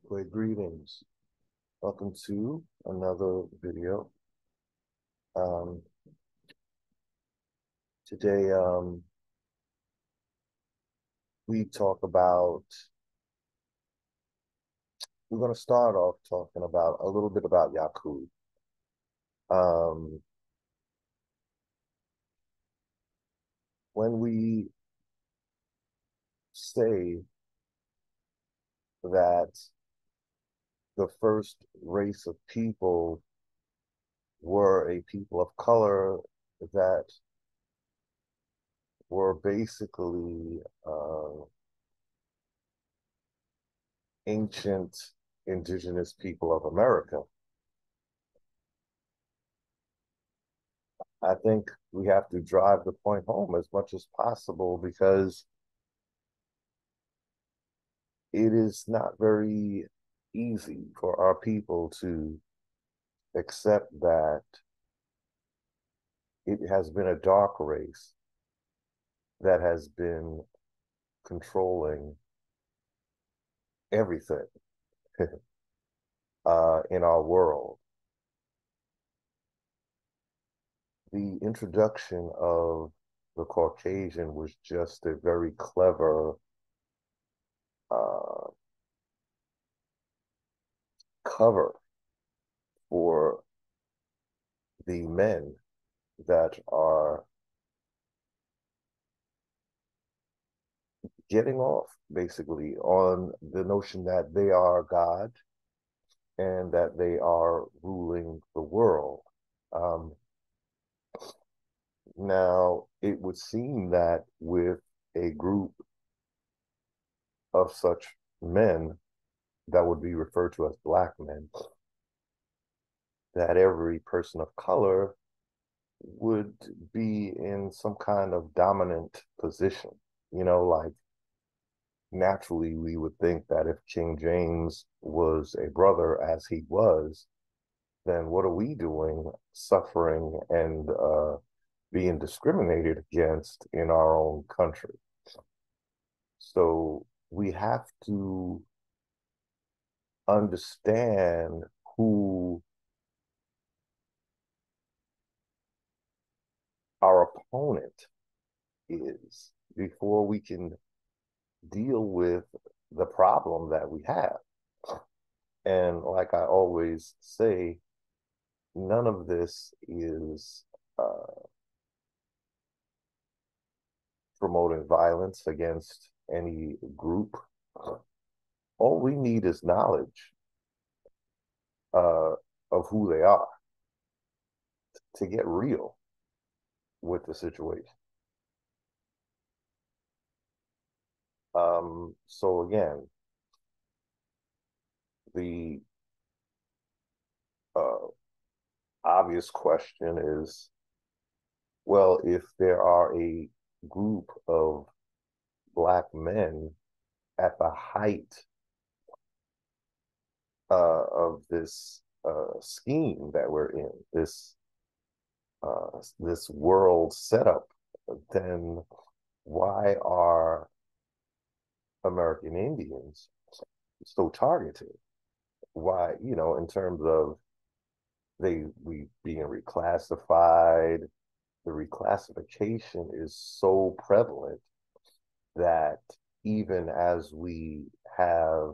Quick greetings. Welcome to another video. Um, Today, we talk about, we're going to start off talking about a little bit about YAKUB. Um, when we say that the first race of people were a people of color that were basically ancient indigenous people of America, I think we have to drive the point home as much as possible because it is not very easy for our people to accept that it has been a dark race that has been controlling everything in our world. The introduction of the Caucasian was just a very clever uh, cover for the men that are getting off basically on the notion that they are God and that they are ruling the world. Um, Now, it would seem that with a group of such men that would be referred to as black men, that every person of color would be in some kind of dominant position. Like naturally, we would think that if King James was a brother as he was, then what are we doing suffering and being discriminated against in our own country? So we have to understand who our opponent is before we can deal with the problem that we have. And like I always say, none of this is promoting violence against any group. All we need is knowledge uh, of who they are to get real with the situation. So again, the uh, obvious question is, well, if there are a group of black men at the height of this scheme that we're in, this world setup, then why are American Indians so targeted? Why, in terms of we being reclassified, the reclassification is so prevalent that even as we have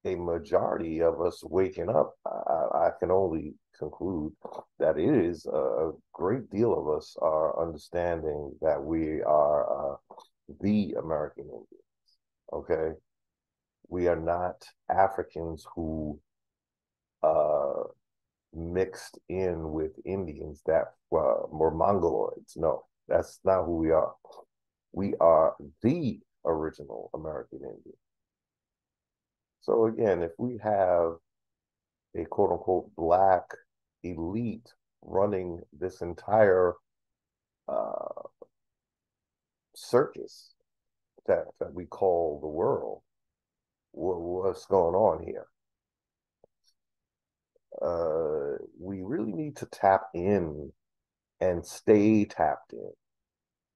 a majority of us waking up, I can only conclude that it is a great deal of us are understanding that we are the American Indians. Okay, we are not Africans who uh, mixed in with Indians that were Mongoloids. No, that's not who we are. We are the original American Indian. So again, if we have a quote unquote black elite running this entire uh, circus that we call the world, what's going on here? We really need to tap in and stay tapped in.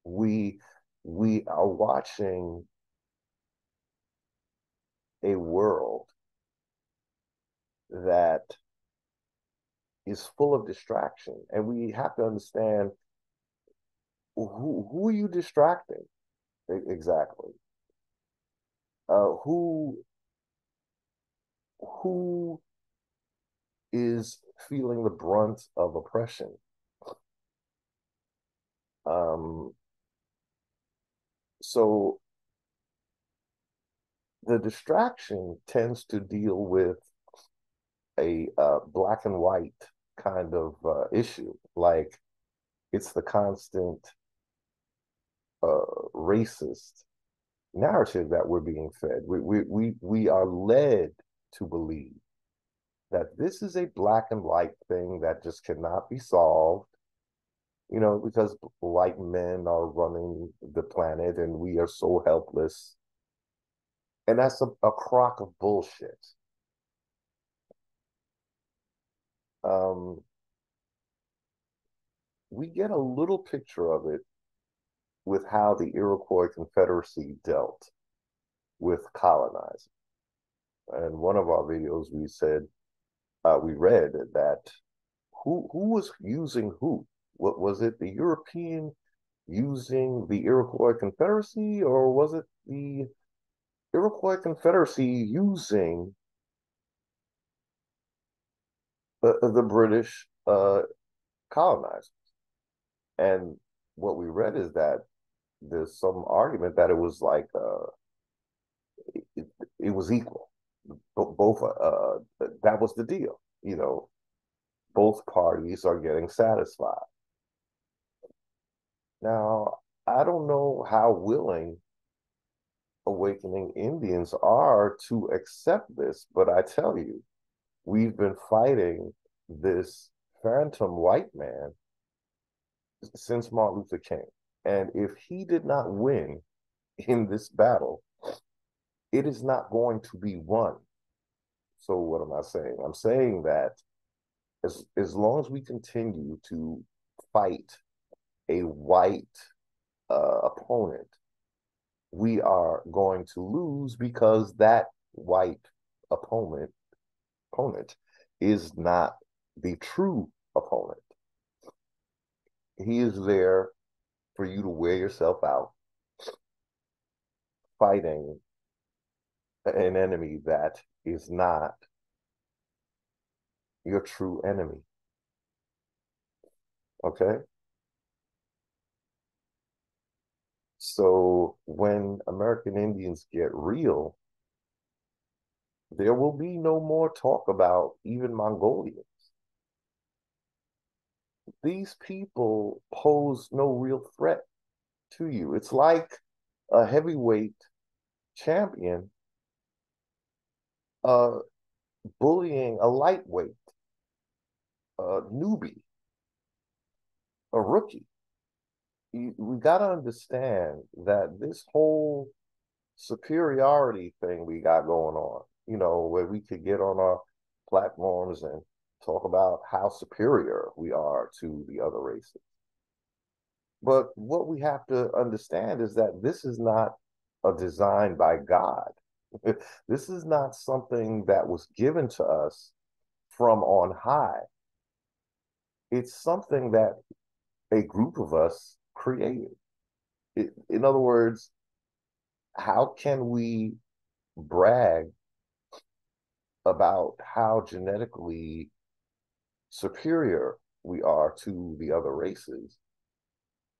We we are watching a world that is full of distraction. And we have to understand who are you distracting exactly? Who is feeling the brunt of oppression? Um, so the distraction tends to deal with a black and white kind of issue. Like it's the constant racist narrative that we're being fed. We are led to believe that this is a black and white thing that just cannot be solved, because white men are running the planet and we are so helpless. And that's a crock of bullshit. Um, we get a little picture of it with how the Iroquois Confederacy dealt with colonizing. And one of our videos, we read that who was using who? What was it? The European using the Iroquois Confederacy, or was it the Iroquois Confederacy using the British colonizers? And what we read is that there's some argument that it was like it, it was equal. Both that was the deal. Both parties are getting satisfied. Now, I don't know how willing awakening Indians are to accept this, but I tell you, we've been fighting this phantom white man since Martin Luther King. And if he did not win in this battle, it is not going to be won. So what am I saying? I'm saying that as long as we continue to fight a white opponent, we are going to lose because that white opponent is not the true opponent. He is there for you to wear yourself out fighting an enemy that is not your true enemy. Okay? So when American Indians get real, there will be no more talk about even Mongolians. These people pose no real threat to you. It's like a heavyweight champion uh, bullying a lightweight, a newbie, a rookie. We got to understand that this whole superiority thing we got going on, where we could get on our platforms and talk about how superior we are to the other races. But what we have to understand is that this is not a design by God. This is not something that was given to us from on high. It's something that a group of us created. In other words, how can we brag about how genetically superior we are to the other races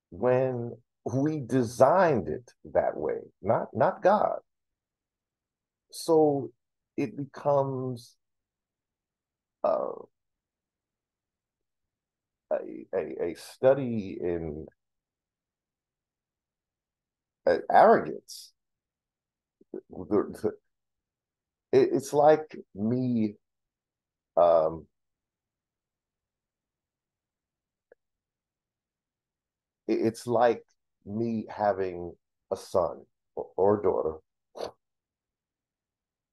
when we designed it that way, not God? So it becomes uh, a study in arrogance. It's like me um, it's like me having a son or a daughter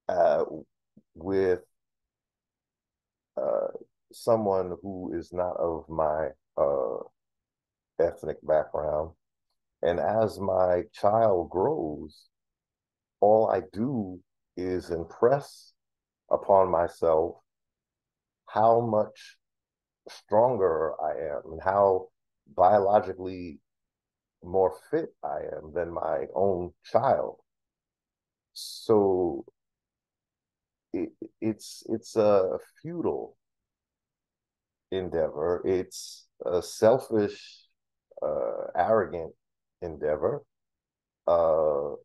uh, with uh, someone who is not of my ethnic background. And as my child grows, all I do is impress upon myself how much stronger I am and how biologically more fit I am than my own child. So it, it's a futile endeavor. It's a selfish, arrogant endeavor. Uh,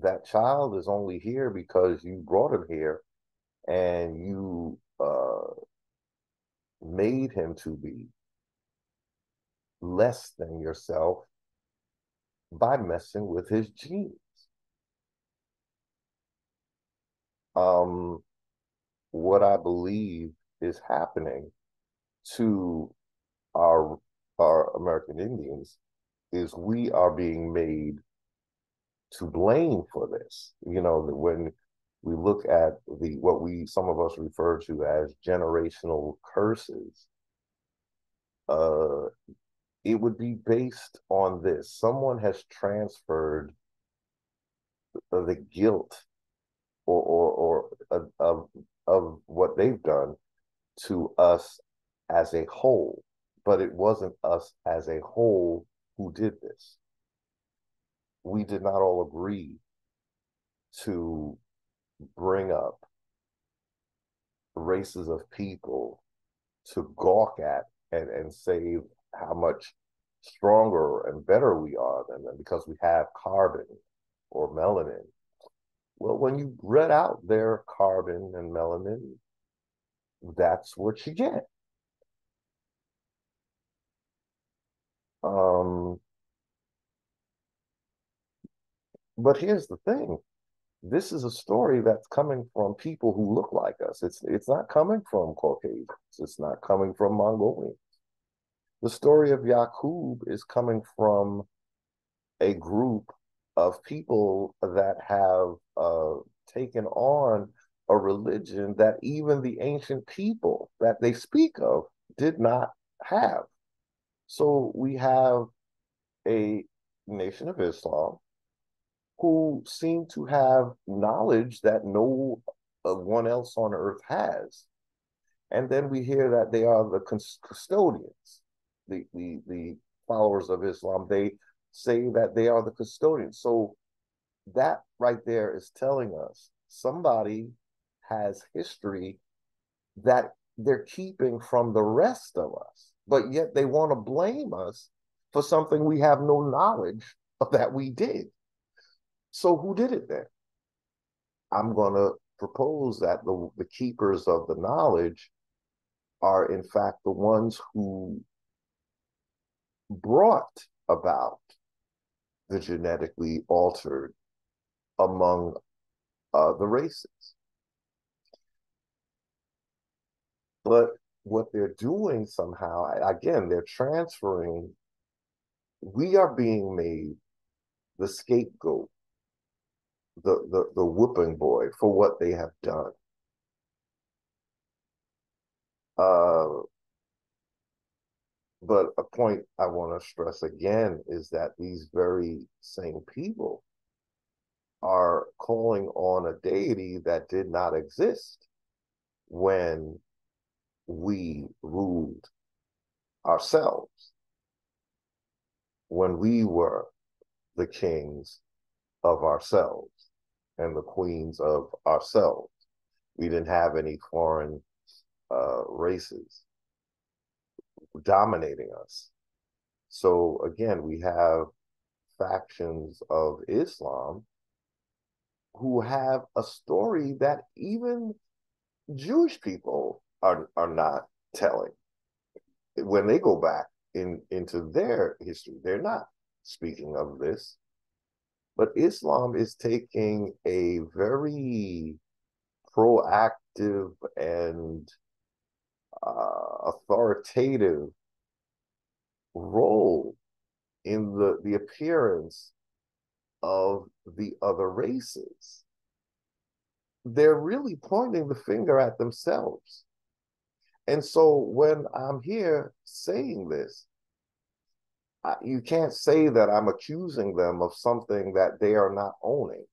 that child is only here because you brought him here and you made him to be less than yourself by messing with his genes. Um, what I believe is happening to our our American Indians is we are being made to blame for this. You know, when we look at the what we some of us refer to as generational curses, uh, it would be based on this. Someone has transferred the guilt of what they've done to us as a whole, but it wasn't us as a whole who did this. We did not all agree to bring up races of people to gawk at and say how much stronger and better we are than them because we have carbon or melanin. Well, when you read out their carbon and melanin, that's what you get. Um, but here's the thing. This is a story that's coming from people who look like us. It's not coming from Caucasians. It's not coming from Mongolians. The story of YAKUB is coming from a group of people that have taken on a religion that even the ancient people that they speak of did not have. So we have a nation of Islam who seem to have knowledge that no one else on earth has. And then we hear that they are the custodians, the followers of Islam. They say that they are the custodians. So that right there is telling us somebody has history that they're keeping from the rest of us, but yet they want to blame us for something we have no knowledge of that we did. So who did it then? I'm going to propose that the keepers of the knowledge are in fact the ones who brought about the genetically altered among the races. But what they're doing somehow, again, they're transferring, we are being made the scapegoat, the whooping boy for what they have done. Uh, but a point I want to stress again is that these very same people are calling on a deity that did not exist when we ruled ourselves, when we were the kings of ourselves and the queens of ourselves. We didn't have any foreign races dominating us. So again, we have factions of Islam who have a story that even Jewish people are not telling. When they go back into their history, they're not speaking of this. But Islam is taking a very proactive and authoritative role in the appearance of the other races. They're really pointing the finger at themselves. And so when I'm here saying this, you can't say that I'm accusing them of something that they are not owning.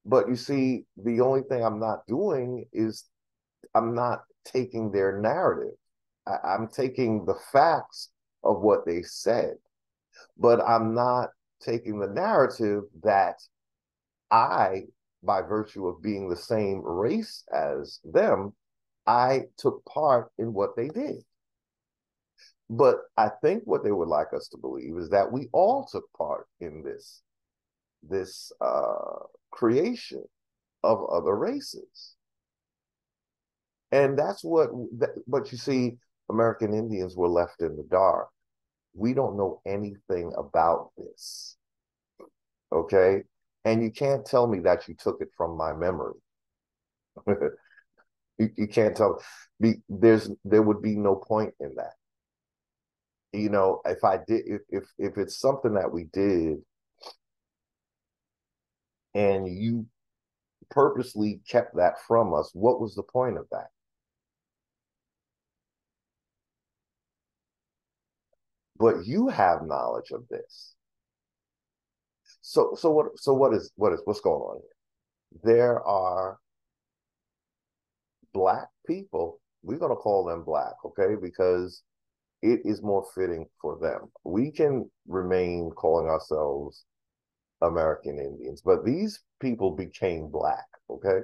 But you see, the only thing I'm not doing is I'm not taking their narrative. I'm taking the facts of what they said, but I'm not taking the narrative that I, by virtue of being the same race as them, I took part in what they did. But I think what they would like us to believe is that we all took part in this creation of other races. And that's what, but you see, American Indians were left in the dark. We don't know anything about this, okay? And you can't tell me that you took it from my memory. You can't tell me. There would be no point in that. You know, if I did, if it's something that we did and you purposely kept that from us, what was the point of that? But you have knowledge of this. What's going on here? There are black people. We're going to call them black, okay? Because it is more fitting for them. We can remain calling ourselves American Indians, but these people became black, okay?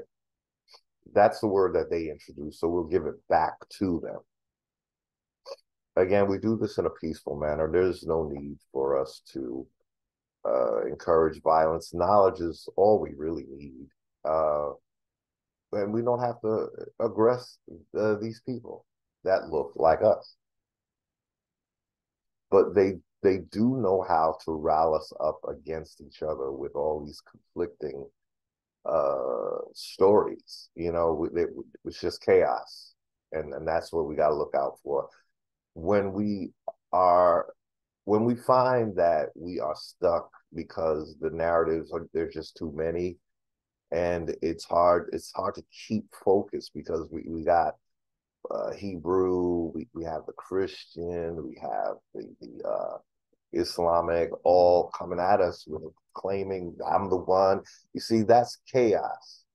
That's the word that they introduced, so we'll give it back to them. Again, we do this in a peaceful manner. There's no need for us to encourage violence. Knowledge is all we really need. And we don't have to aggress these people that look like us. But they do know how to rile us up against each other with all these conflicting stories. You know, it's just chaos, and that's what we got to look out for when are when we find that we are stuck because the narratives are there's just too many, and it's hard to keep focus because we got Hebrew, we have the Christian, we have the Islamic all coming at us with claiming I'm the one. You see, that's chaos.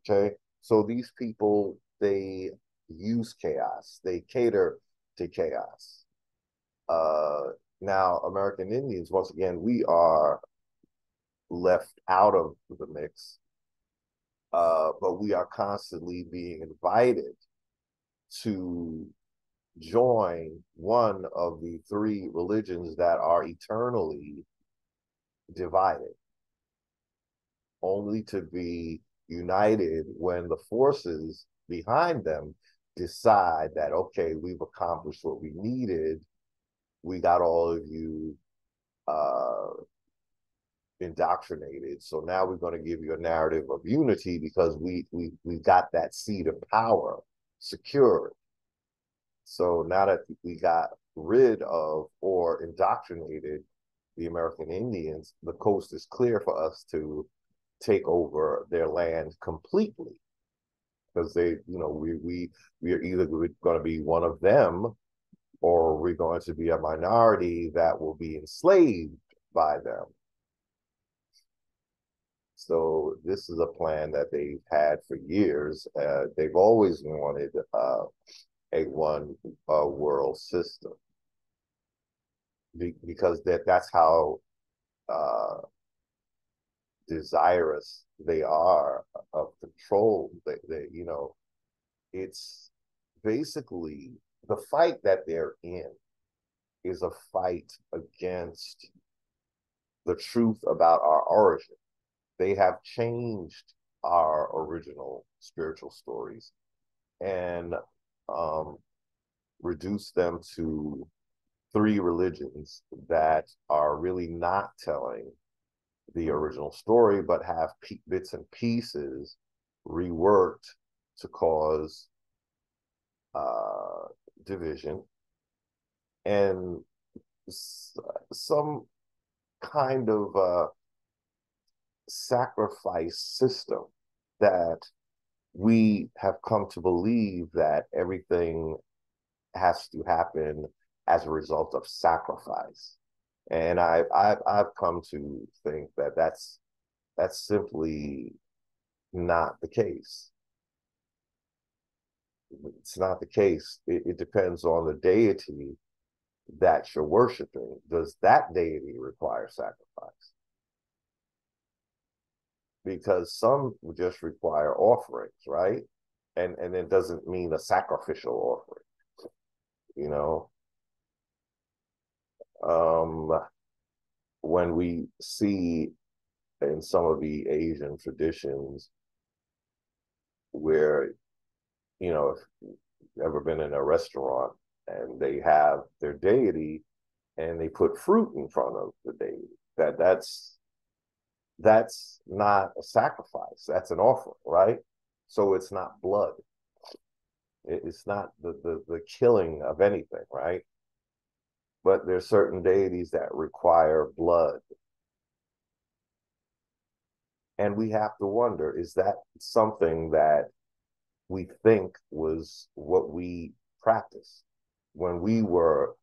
Okay. So these people, they use chaos, they cater to chaos. Uh, Now, American Indians, once again, we are left out of the mix, but we are constantly being invited to join one of the three religions that are eternally divided, only to be united when the forces behind them decide that, okay, we've accomplished what we needed. We got all of you uh, indoctrinated. So now we're going to give you a narrative of unity because we got that seat of power secured. So now that we got rid of or indoctrinated the American Indians, the coast is clear for us to take over their land completely because we are either going to be one of them or we're going to be a minority that will be enslaved by them. So this is a plan that they've had for years. They've always wanted a one world system because that's how uh, desirous they are of control. It's basically the fight that they're in is a fight against the truth about our origin. They have changed our original spiritual stories and um, reduced them to three religions that are really not telling the original story, but have bits and pieces reworked to cause uh, division and some kind of sacrifice system that we have come to believe that everything has to happen as a result of sacrifice. And I've come to think that That's simply not the case. It's not the case. It depends on the deity that you're worshiping. Does that deity require sacrifice? Because some just require offerings, right? And it doesn't mean a sacrificial offering, you know. Um, when we see in some of the Asian traditions where, if you've ever been in a restaurant and they have their deity and they put fruit in front of the deity, that's not a sacrifice. That's an offering, right? So it's not blood. It's not the killing of anything, right? But there's certain deities that require blood. And we have to wonder, is that something that we think was what we practiced when we were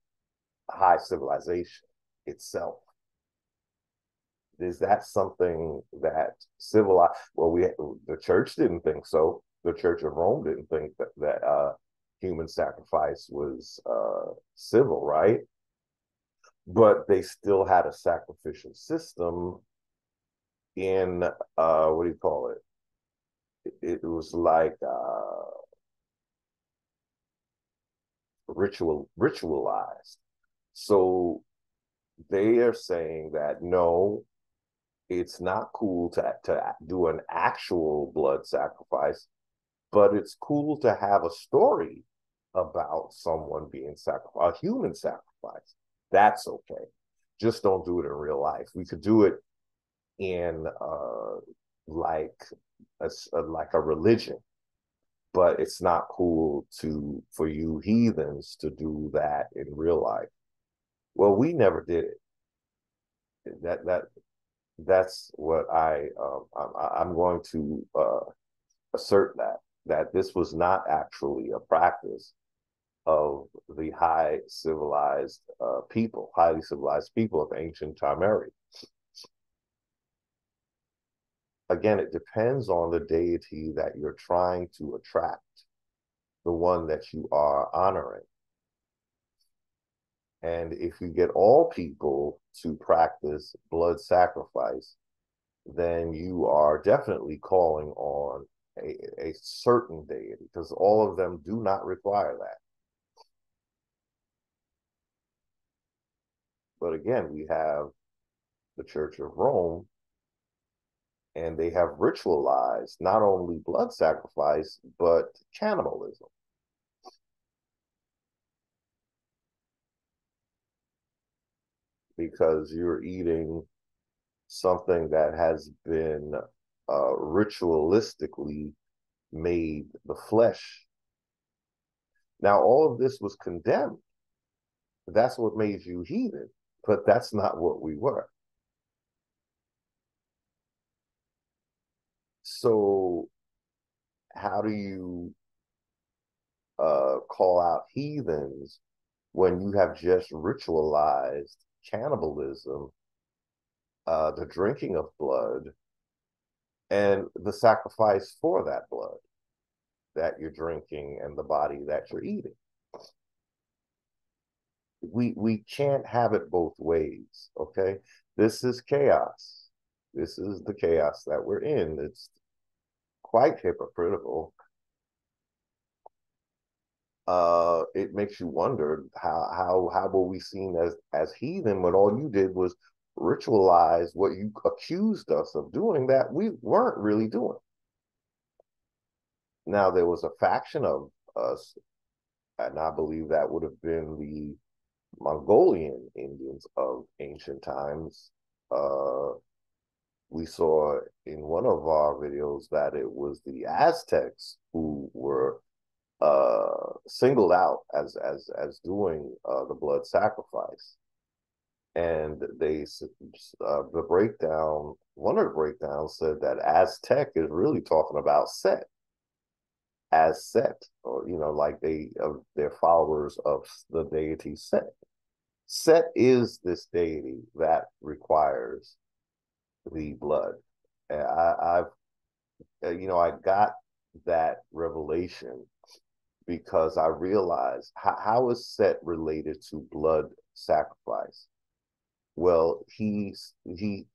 high civilization itself? Is that something that civilized? Well, the church didn't think so. The Church of Rome didn't think that human sacrifice was civil, right? But they still had a sacrificial system in what do you call it? It was like ritualized. So they are saying that no, it's not cool to do an actual blood sacrifice, but it's cool to have a story about someone being sacrificed, a human sacrifice. That's okay. Just don't do it in real life. We could do it in like like a religion, but it's not cool for you heathens to do that in real life. Well, we never did it. That's what I'm going to assert that this was not actually a practice of the highly civilized people of ancient Timeri. Again, it depends on the deity that you're trying to attract, the one that you are honoring. And if you get all people to practice blood sacrifice, then you are definitely calling on a certain deity, because all of them do not require that. But again, we have the Church of Rome, and they have ritualized not only blood sacrifice, but cannibalism. Because you're eating something that has been ritualistically made the flesh. Now, all of this was condemned. That's what made you heathen, but that's not what we were. So, how do you call out heathens when you have just ritualized cannibalism, the drinking of blood, and the sacrifice for that blood that you're drinking and the body that you're eating? We can't have it both ways, okay? This is chaos. This is the chaos that we're in. It's quite hypocritical. It makes you wonder how were we seen as heathen when all you did was ritualize what you accused us of doing that we weren't really doing. Now, there was a faction of us, and I believe that would have been the Mongolian Indians of ancient times. We saw in one of our videos that it was the Aztecs who were singled out as doing the blood sacrifice, and the breakdown. One of the breakdowns said that Aztec is really talking about Set, as Set, or like they're followers of the deity Set. Set is this deity that requires the blood. I've I got that revelation because I realized how is Set related to blood sacrifice? Well, he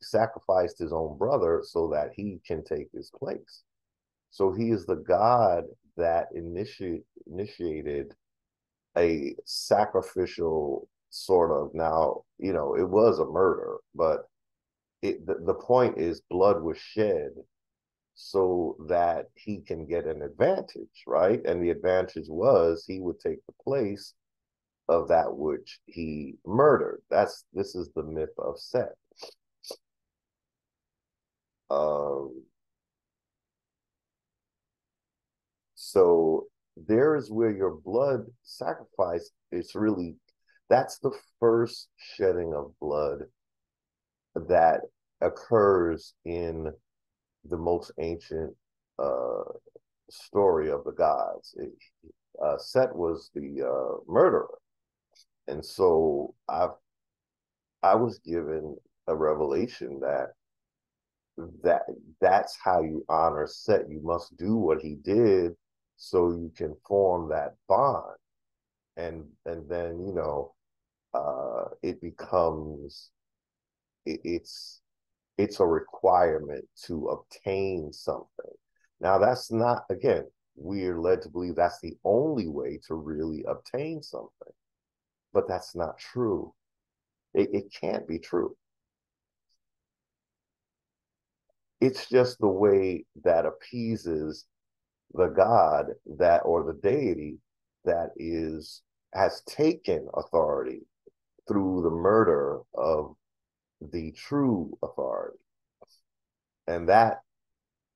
sacrificed his own brother so that he can take his place. So he is the God that initiated a sacrificial sort of, now, it was a murder, but the point is blood was shed so that he can get an advantage, right? And the advantage was he would take the place of that which he murdered. This is the myth of Set. Um, so there is where your blood sacrifice is really, that's the first shedding of blood that occurs in the most ancient uh, story of the gods. Set was the murderer, and so I was given a revelation that that's how you honor Set. You must do what he did so you can form that bond, and then it becomes it's it's a requirement to obtain something. Now, that's not, again, we're led to believe that's the only way to really obtain something, but that's not true. It can't be true. It's just the way that appeases the God that, or the deity that has taken authority through the murder of the true authority. And that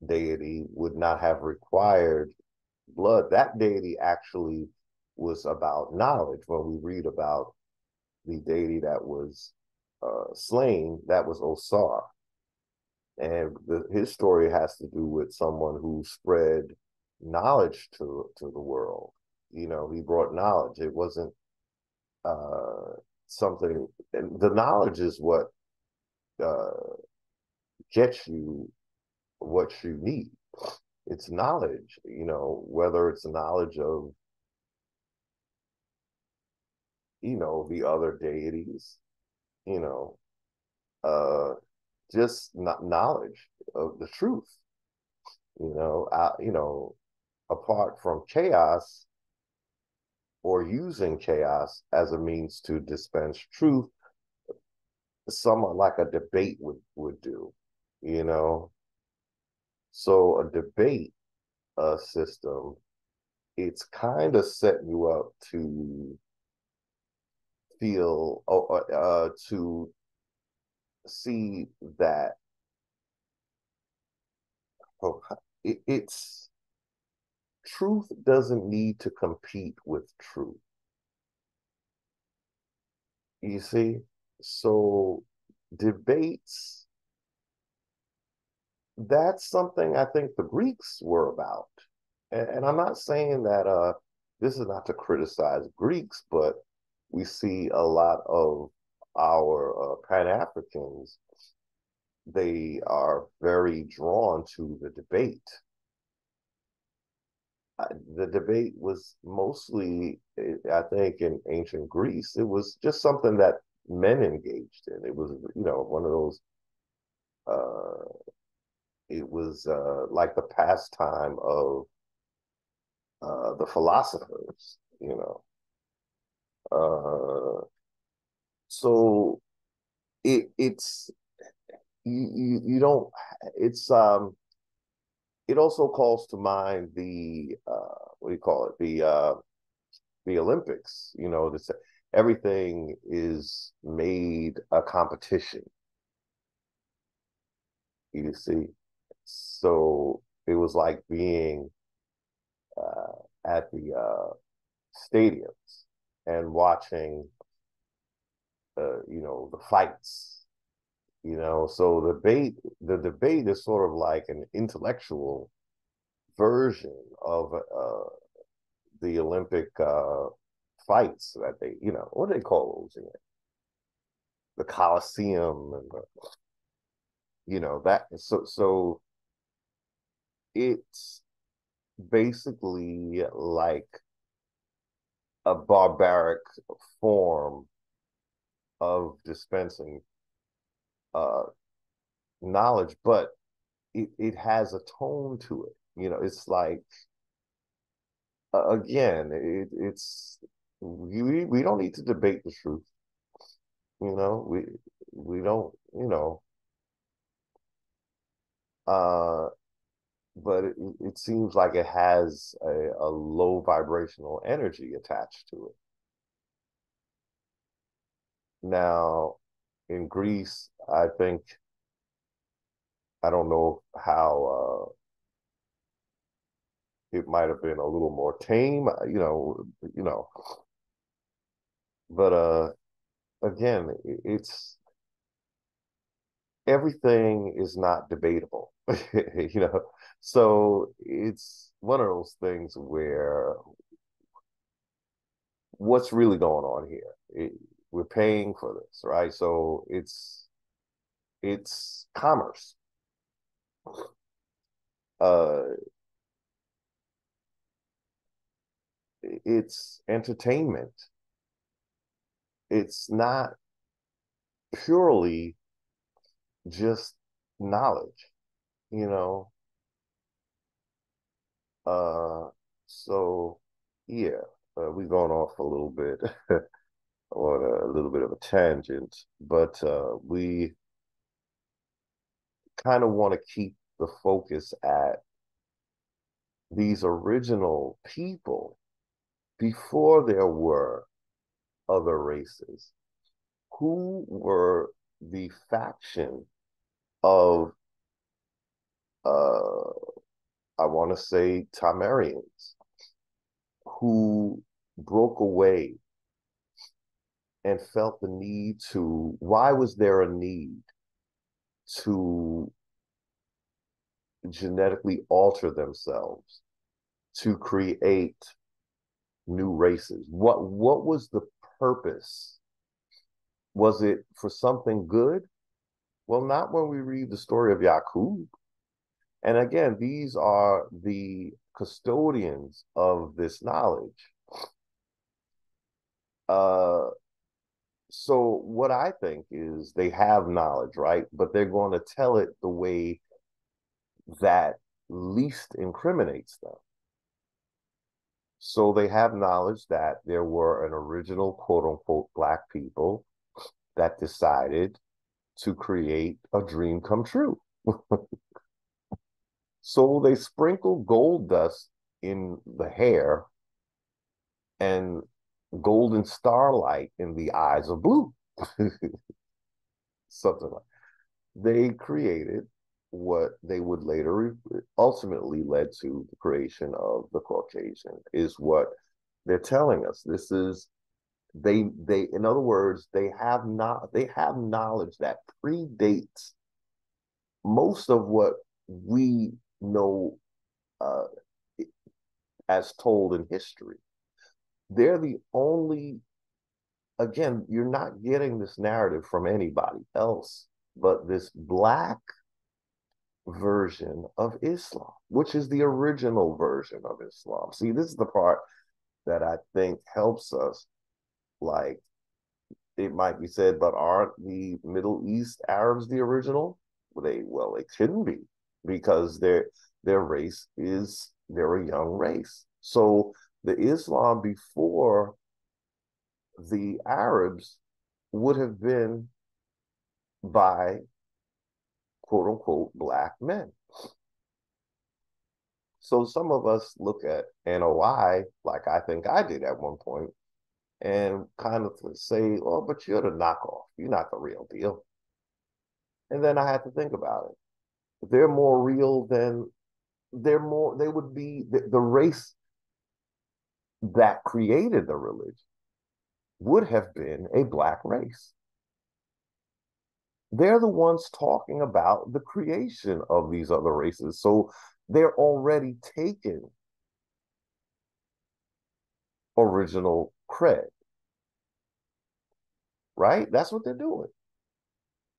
deity would not have required blood. That deity actually was about knowledge. When we read about the deity that was slain, that was Osar. And his story has to do with someone who spread knowledge to the world. He brought knowledge. It wasn't something, and the knowledge is what uh, gets you what you need. It's knowledge, whether it's knowledge of, the other deities, you know, uh, just not knowledge of the truth, apart from chaos or using chaos as a means to dispense truth, somewhat like a debate would do, you know. So a debate system, it's kind of setting you up to feel, to see that oh, it's truth doesn't need to compete with truth. You see? So debates, that's something I think the Greeks were about. And I'm not saying that this is not to criticize Greeks, but we see a lot of our Pan-Africans, they are very drawn to the debate. The debate was mostly, I think, in ancient Greece, it was just something that men engaged in. It was, one of those, uh, it was like the pastime of the philosophers, Uh, so it's, you don't, it's, it also calls to mind the, what do you call it? The Olympics, everything is made a competition, you see. So it was like being at the stadiums and watching, the fights, So the debate is sort of like an intellectual version of the Olympic fights that they, what do they call those again? The Coliseum and That so it's basically like a barbaric form of dispensing uh knowledge, but it has a tone to it. It's like again, we don't need to debate the truth. We don't, uh but it seems like it has a low vibrational energy attached to it. Now, in Greece, I think I don't know how it might have been a little more tame, but again, it's everything is not debatable, you know. So it's one of those things where what's really going on here? We're paying for this, right? So it's commerce. Uh, it's entertainment. It's not purely just knowledge, you know. Uh, so yeah, we've gone off a little bit on a little bit of a tangent, but we kind of want to keep the focus at these original people before there were other races. Who were the faction of uh I want to say Tamarians who broke away and felt the need to, why was there a need to genetically alter themselves to create new races? What was the purpose? Was it for something good? Well, not when we read the story of YAKUB. And again, these are the custodians of this knowledge. Uh, so what I think is they have knowledge, right? But they're going to tell it the way that least incriminates them. So they have knowledge that there were an original quote unquote black people that decided to create a dream come true. So they sprinkle gold dust in the hair and golden starlight in the eyes of blue. Something like they created what they would later ultimately led to the creation of the Caucasian is what they're telling us. This is they in other words, they have knowledge that predates most of what we know uh, as told in history. They're the only, again, you're not getting this narrative from anybody else but this black version of Islam, which is the original version of Islam. See, this is the part that I think helps us. Like, it might be said, but aren't the Middle East Arabs the original? Well, they couldn't be because their race is they're a young race. So the Islam before the Arabs would have been by quote unquote black men. So some of us look at NOI like I think I did at one point and kind of say, oh, but you're the knockoff. You're not the real deal. And then I had to think about it. They're more real than they would be the race that created the religion would have been a black race. They're the ones talking about the creation of these other races. So they're already taking original cred, right? That's what they're doing.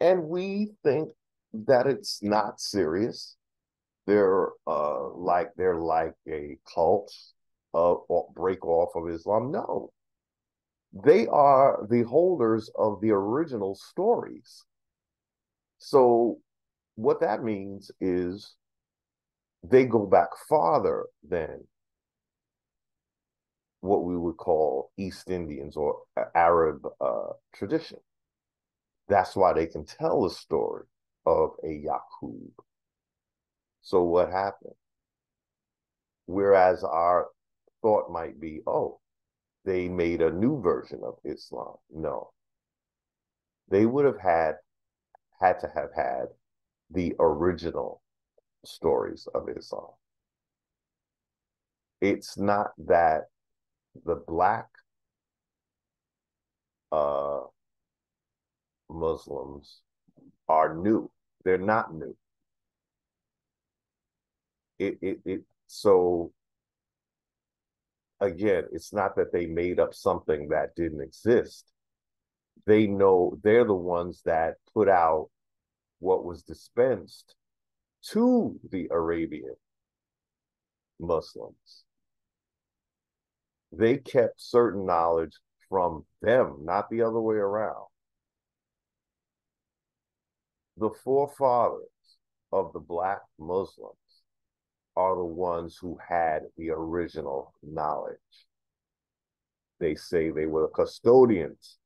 And we think that it's not serious. They're like a cult or break off of Islam. No, they are the holders of the original stories. So what that means is they go back farther than what we would call East Indians or Arab tradition. That's why they can tell the story of a YAKUB. So what happened? Whereas our thought might be, oh, they made a new version of Islam. No, they would have had to have had the original stories of Islam. It's not that the black uh, Muslims are new. They're not new. So again, it's not that they made up something that didn't exist. They know they're the ones that put out what was dispensed to the Arabian Muslims. They kept certain knowledge from them, not the other way around. The forefathers of the black Muslims are the ones who had the original knowledge. They say they were the custodians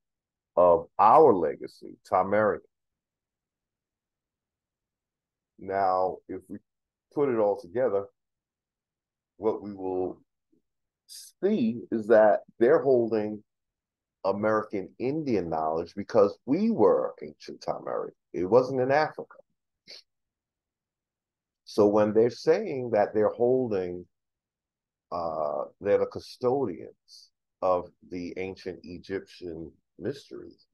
of our legacy, Tamarian. Now, if we put it all together, what we will see is that they're holding American Indian knowledge because we were ancient Tamarian. It wasn't in Africa. So when they're saying that they're holding, they're the custodians of the ancient Egyptian mysteries,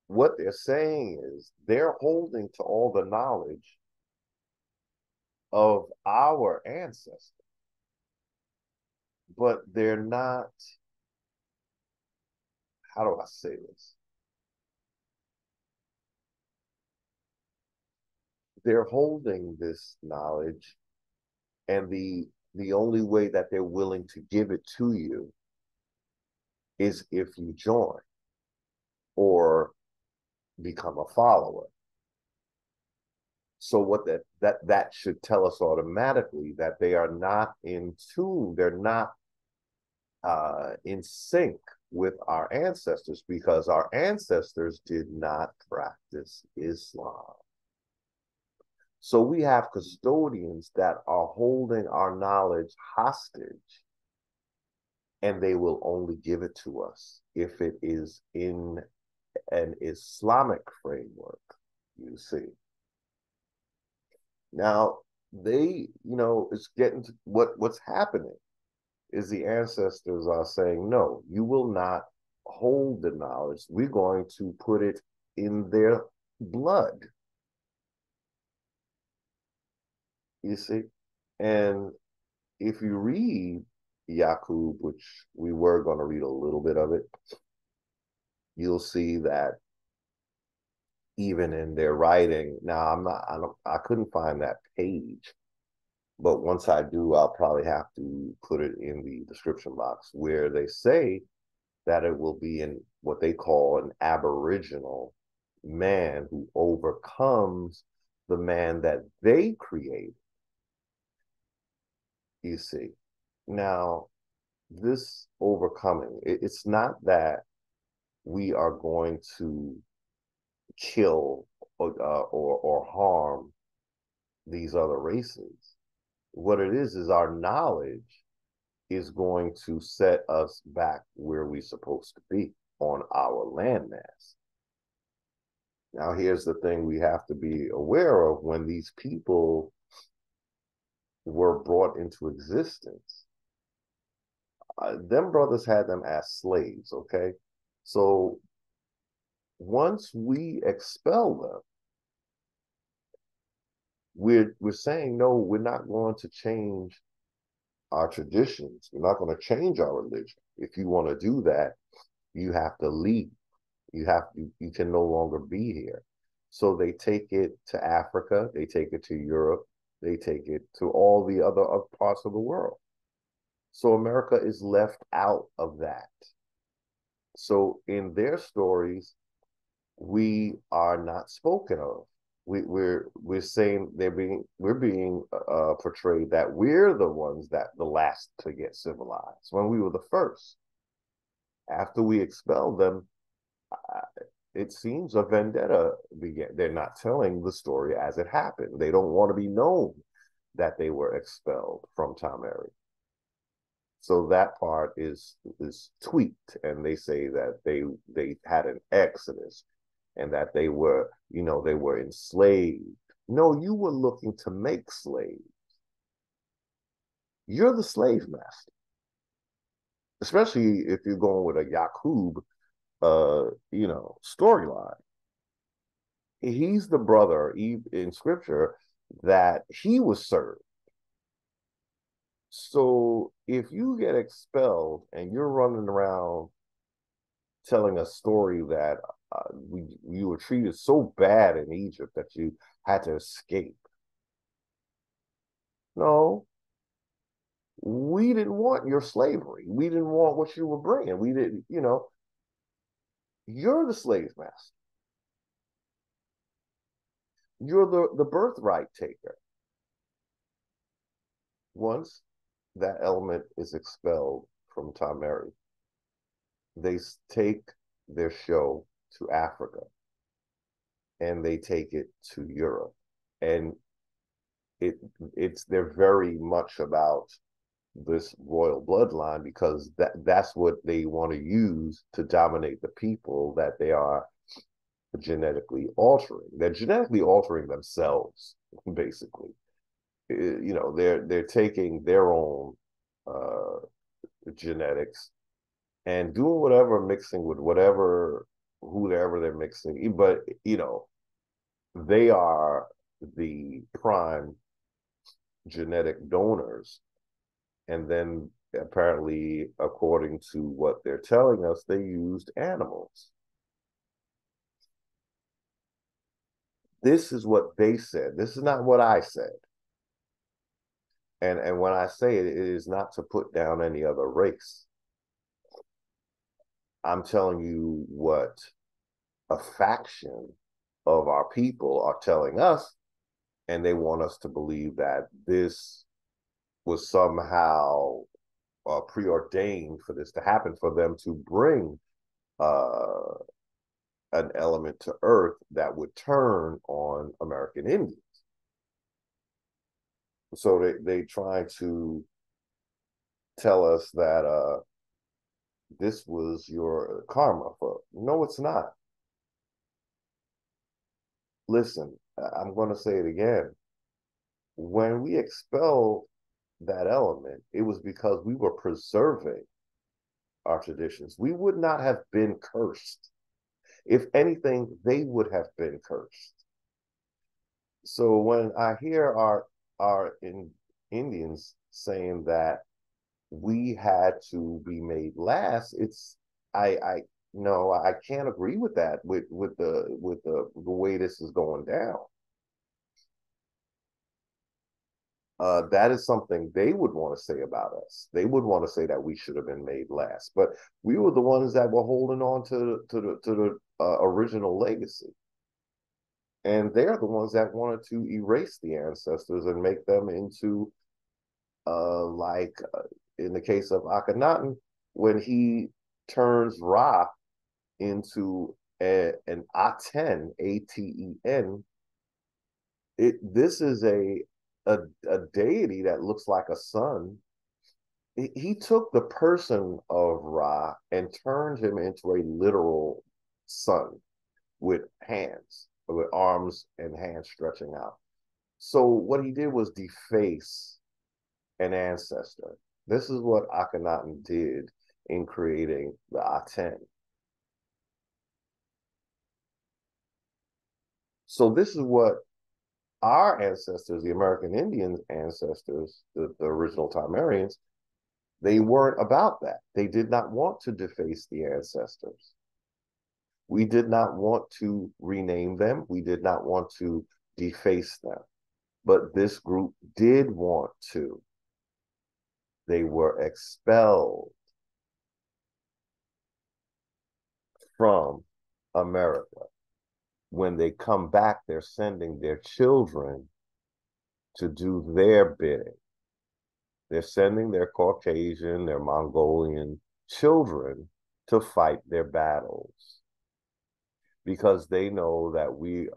what they're saying is they're holding to all the knowledge of our ancestors, but they're not, how do I say this? They're holding this knowledge, and the only way that they're willing to give it to you is if you join or become a follower. So what that should tell us automatically that they are not in tune, they're not in sync with our ancestors, because our ancestors did not practice Islam. So we have custodians that are holding our knowledge hostage, and they will only give it to us if it is in an Islamic framework, you see. Now, it's getting to what's happening is the ancestors are saying, no, you will not hold the knowledge. We're going to put it in their blood. You see? And if you read YAKUB, which we were going to read a little bit of it, you'll see that even in their writing, now I couldn't find that page, but once I do, I'll probably have to put it in the description box where they say that it will be in what they call an aboriginal man who overcomes the man that they create. You see, now this overcoming, it's not that we are going to kill or harm these other races. What it is our knowledge is going to set us back where we're supposed to be on our landmass. Now, here's the thing we have to be aware of: when these people were brought into existence, them brothers had them as slaves, okay? So once we expel them, we're saying, no, we're not going to change our traditions. We're not going to change our religion. If you want to do that, you have to leave. You can no longer be here. So they take it to Africa, they take it to Europe, they take it to all the other parts of the world. So America is left out of that. So in their stories, we are not spoken of. We're saying we're being portrayed that we're the ones that the last to get civilized when we were the first. After we expelled them, it seems a vendetta began. They're not telling the story as it happened. They don't want to be known that they were expelled from Tamari. So that part is tweaked, and they say that they had an exodus, and that they were, they were enslaved. No, you were looking to make slaves. You're the slave master, especially if you're going with a YAKUB, storyline. He's the brother in scripture that he was served. So if you get expelled and you're running around telling a story that you were treated so bad in Egypt that you had to escape. No, we didn't want your slavery. We didn't want what you were bringing. We didn't, you're the slave master. You're the birthright taker. Once that element is expelled from Tamari, they take their show to Africa and they take it to Europe. And they're very much about this royal bloodline because that's what they want to use to dominate the people that they are genetically altering. They're genetically altering themselves, basically. They're taking their own genetics and doing whatever, mixing with whoever they're mixing. But they are the prime genetic donors. And then apparently, according to what they're telling us, they used animals. This is what they said. This is not what I said. And when I say it, it is not to put down any other race. I'm telling you what a faction of our people are telling us, and they want us to believe that this was somehow preordained for this to happen, for them to bring an element to Earth that would turn on American Indians. So they try to tell us that this was your karma. For no, it's not. Listen, I'm going to say it again. When we expelled that element, it was because we were preserving our traditions. We would not have been cursed. If anything, they would have been cursed. So when I hear our Indians saying that we had to be made last, I no, I can't agree with that with the way this is going down. That is something they would want to say about us. They would want to say that we should have been made last, but we were the ones that were holding on to the original legacy, and they're the ones that wanted to erase the ancestors and make them into in the case of Akhenaten, when he turns Ra into an Aten, Aten. This is a deity that looks like a sun. He took the person of Ra and turned him into a literal sun with hands, with arms and hands stretching out. So what he did was deface an ancestor. This is what Akhenaten did in creating the Aten. So this is what our ancestors, the American Indian ancestors, the original Tamarians, they weren't about that. They did not want to deface the ancestors. We did not want to rename them. We did not want to deface them. But this group did want to. They were expelled from America. When they come back, they're sending their children to do their bidding. They're sending their Caucasian, their Mongolian children to fight their battles because they know that we're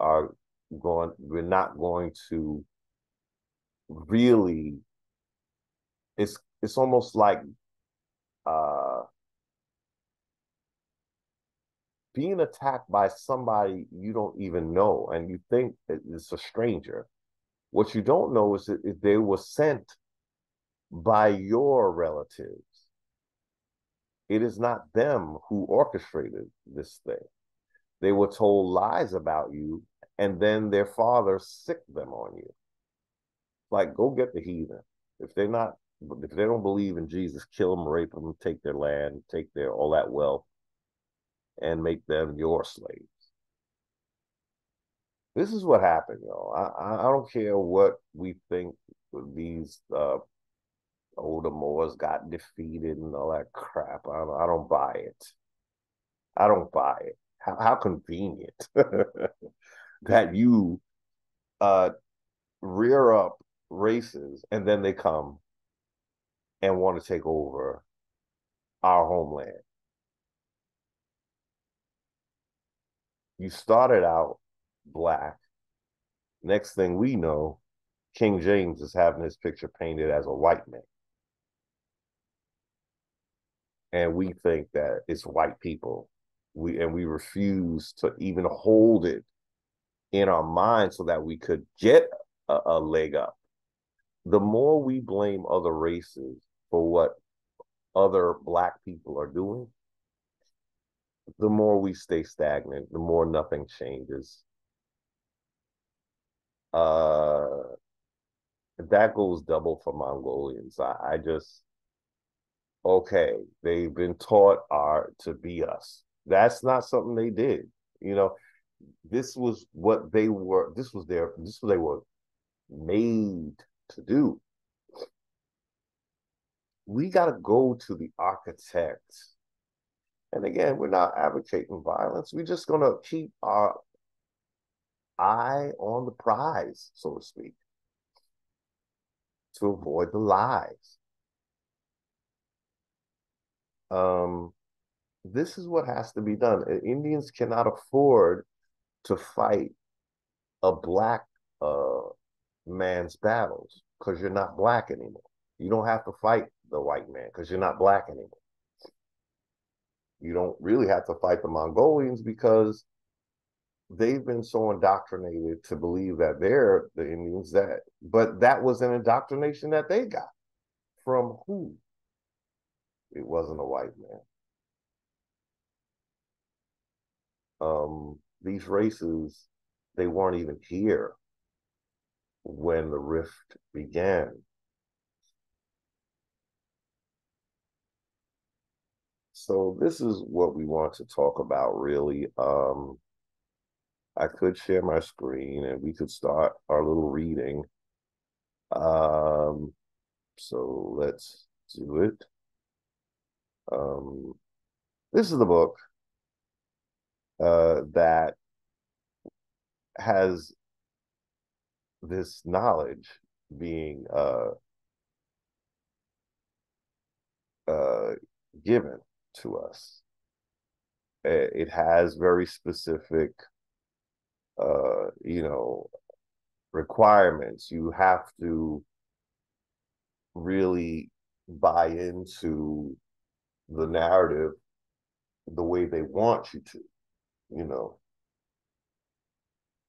not going to really, it's almost like uh, being attacked by somebody you don't even know and you think it's a stranger. What you don't know is that if they were sent by your relatives. It is not them who orchestrated this thing. They were told lies about you, and then their father sicked them on you. Like, go get the heathen. If they don't believe in Jesus, kill them, rape them, take their land, take their all that wealth, and make them your slaves. This is what happened, y'all. I don't care what we think these older Moors got defeated and all that crap. I don't buy it. I don't buy it. How convenient that you uh, rear up races and then they come and want to take over our homeland. You started out black. Next thing we know, King James is having his picture painted as a white man. And we think that it's white people. We refuse to even hold it in our mind so that we could get a leg up. The more we blame other races for what other black people are doing, the more we stay stagnant, the more nothing changes. That goes double for Mongolians. I just, okay, they've been taught to be us. That's not something they did. You know, this was what they were. This was what they were made to do. We got to go to the architects. And again, we're not advocating violence. We're just going to keep our eye on the prize, so to speak, to avoid the lies. This is what has to be done. Indians cannot afford to fight a black man's battles because you're not black anymore. You don't have to fight the white man because you're not black anymore. You don't really have to fight the Mongolians because they've been so indoctrinated to believe that they're the Indians but that was an indoctrination that they got from who? It wasn't a white man. These races, they weren't even here when the rift began. So this is what we want to talk about, really. I could share my screen and we could start our little reading. So let's do it. This is the book that has this knowledge being given to us. It has very specific, requirements. You have to really buy into the narrative the way they want you to, you know.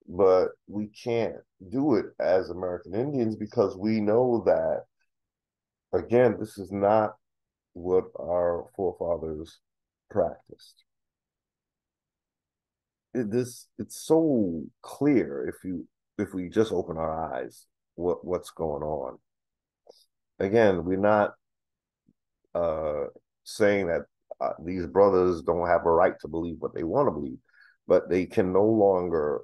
But we can't do it as American Indians because we know that, again, this is not what our forefathers practiced. It's so clear if we just open our eyes what's going on. Again, we're not saying that these brothers don't have a right to believe what they want to believe, but they can no longer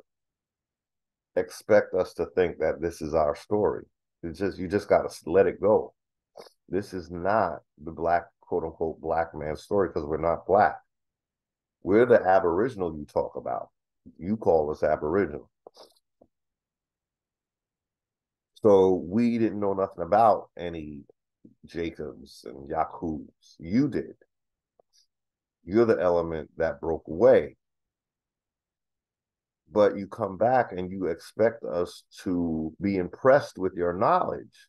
expect us to think that this is our story. It's just you just got to let it go. This is not the black, quote unquote, black man's story because we're not black. We're the Aboriginal you talk about. You call us Aboriginal. So we didn't know nothing about any Jacobs and Yakubs. You did. You're the element that broke away. But you come back and you expect us to be impressed with your knowledge.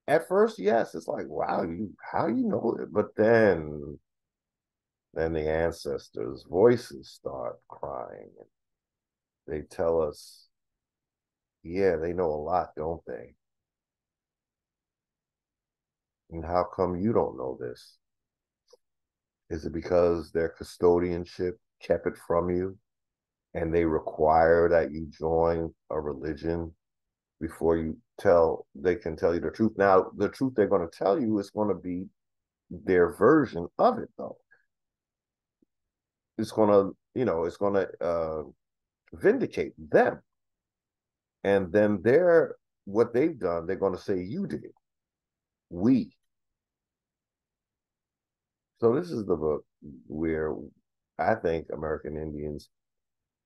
At first, yes, it's like, wow, how you know it? But then the ancestors' voices start crying. They tell us, yeah, they know a lot, don't they? And how come you don't know this? Is it because their custodianship kept it from you and they require that you join a religion before they can tell you the truth? Now, the truth they're going to tell you is going to be their version of it, though. It's going to, it's going to vindicate them. And then what they've done, they're going to say, you did. We. So this is the book where I think American Indians,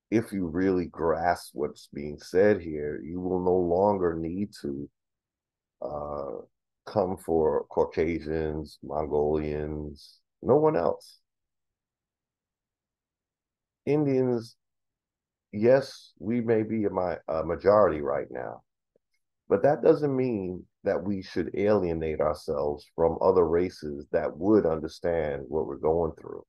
if you really grasp what's being said here, you will no longer need to come for Caucasians, Mongolians, no one else. Indians, yes, we may be a majority right now, but that doesn't mean that we should alienate ourselves from other races that would understand what we're going through.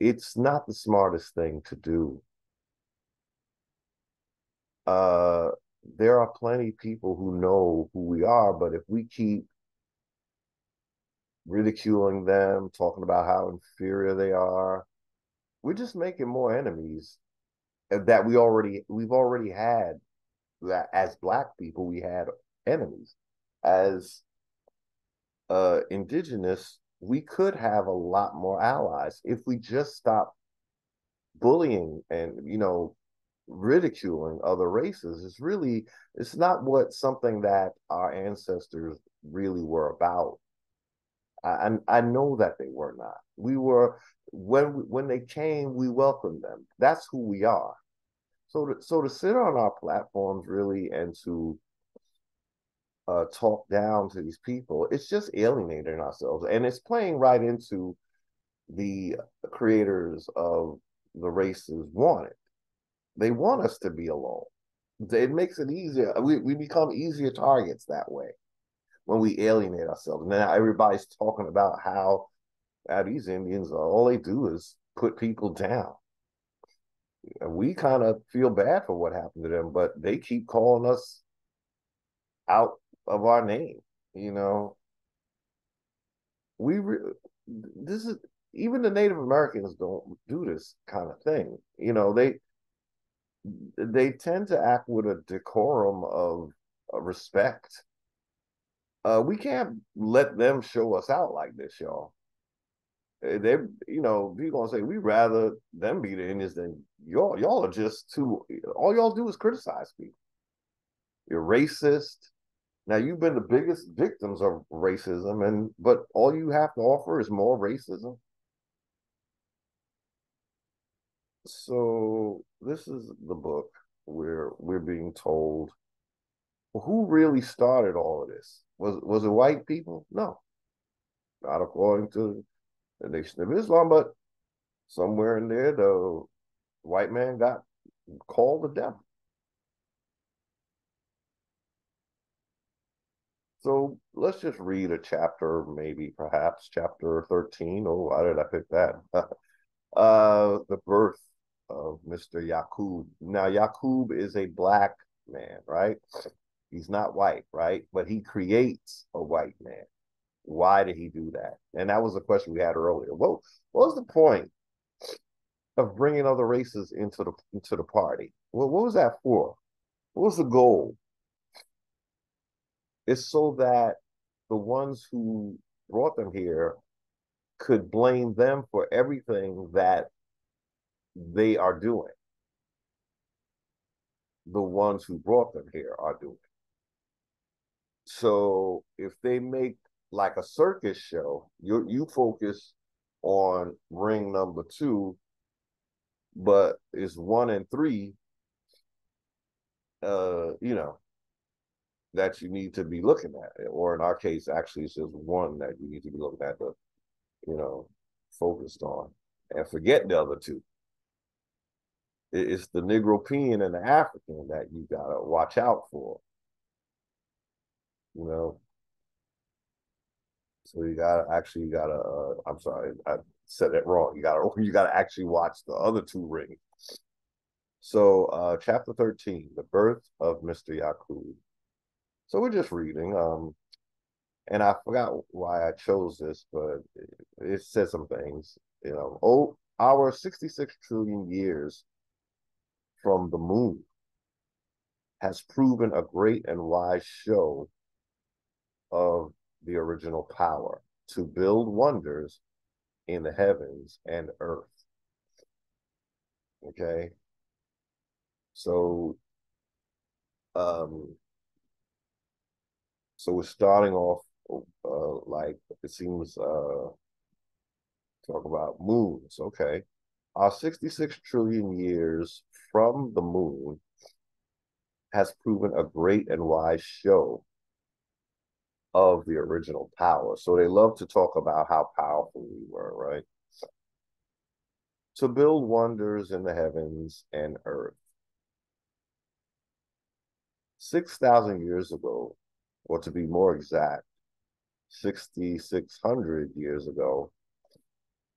It's not the smartest thing to do. There are plenty of people who know who we are, but if we keep ridiculing them, talking about how inferior they are, we're just making more enemies that we've already had. As black people, we had enemies. As indigenous, we could have a lot more allies if we just stop bullying and ridiculing other races. It's not something that our ancestors really were about. I know that they were not. We were when they came, we welcomed them. That's who we are. So to sit on our platforms really and to talk down to these people, it's just alienating ourselves, and it's playing right into the creators of the races want it. They want us to be alone. It makes it easier. We become easier targets that way when we alienate ourselves. And now everybody's talking about how these Indians, all they do is put people down. We kind of feel bad for what happened to them, but they keep calling us out of our name. You know, this is even the Native Americans don't do this kind of thing. They tend to act with a decorum of respect. We can't let them show us out like this, y'all. People gonna say we rather them be the Indians than y'all. Y'all are just too. All y'all do is criticize people. You're racist. Now you've been the biggest victims of racism, but all you have to offer is more racism. So this is the book where we're being told who really started all of this. Was it white people? No, not according to the Nation of Islam, but somewhere in there, the white man got called the devil. So let's just read a chapter, maybe perhaps chapter 13. Oh, why did I pick that? The birth of Mr. Yakub. Now, Yakub is a black man, right? He's not white, right? But he creates a white man. Why did he do that? And that was the question we had earlier. What was the point of bringing other races into the party? Well, what was that for? What was the goal? It's so that the ones who brought them here could blame them for everything that they are doing. The ones who brought them here are doing. So if they make like a circus show, you focus on ring number two, but it's one and three, you know, that you need to be looking at. Or in our case, actually it's just one that you need to be looking at, the, you know, focused on, and forget the other two. It's the Negropean and the African that you gotta watch out for, you know. So you gotta. I'm sorry, I said that wrong. You gotta actually watch the other two rings. So, chapter 13, the birth of Mr. Yakub. So we're just reading. And I forgot why I chose this, but it says some things. You know, oh, our 66 trillion years from the moon has proven a great and wise show of the original power to build wonders in the heavens and earth. Okay. So um so we're starting off like it seems talk about moons. Okay. Our 66 trillion years from the moon has proven a great and wise show of the original power. So they love to talk about how powerful we were, right? To build wonders in the heavens and earth. 6,000 years ago, or to be more exact, 6,600 years ago,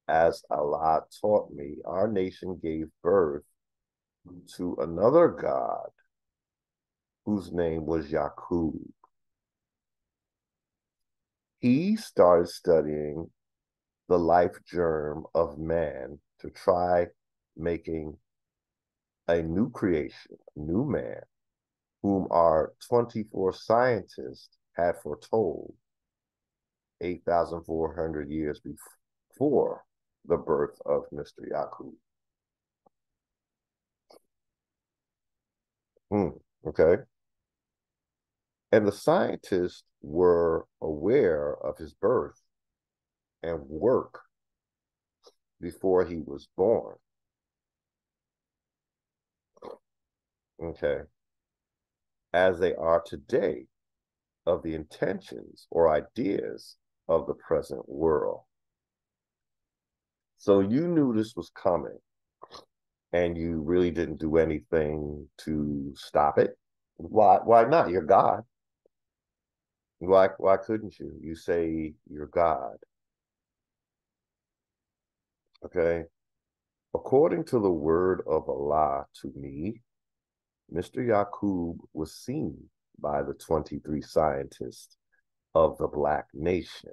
as Allah taught me, our nation gave birth to another God whose name was YAKUB. He started studying the life germ of man to try making a new creation, a new man, whom our 24 scientists had foretold 8,400 years before the birth of Mr. Yakub. Okay. And the scientists were aware of his birth and work before he was born. Okay. As they are today of the intentions or ideas of the present world. So you knew this was coming and you really didn't do anything to stop it. Why not? You're God. Why couldn't you? You say you're God. Okay. According to the word of Allah to me, Mr. Yakub was seen by the 23 scientists of the Black nation.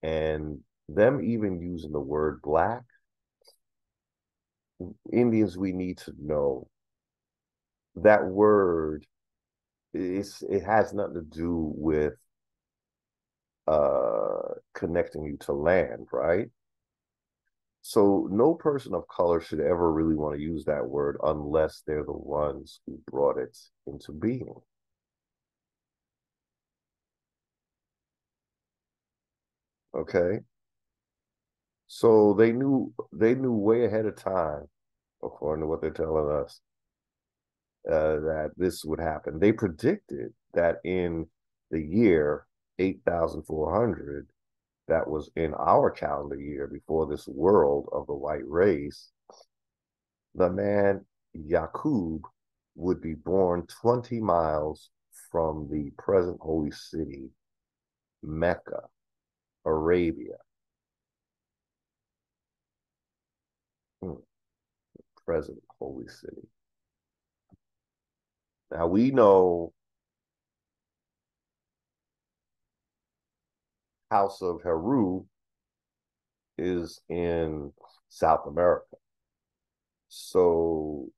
And them even using the word Black, Indians, we need to know that word it has nothing to do with connecting you to land, right? So no person of color should ever really want to use that word unless they're the ones who brought it into being. Okay. So they knew way ahead of time, according to what they're telling us, that this would happen. They predicted that in the year 8,400, that was in our calendar year before this world of the white race, the man Yakub would be born 20 miles from the present holy city, Mecca, Arabia. Present holy city. Now we know House of Heru is in South America. So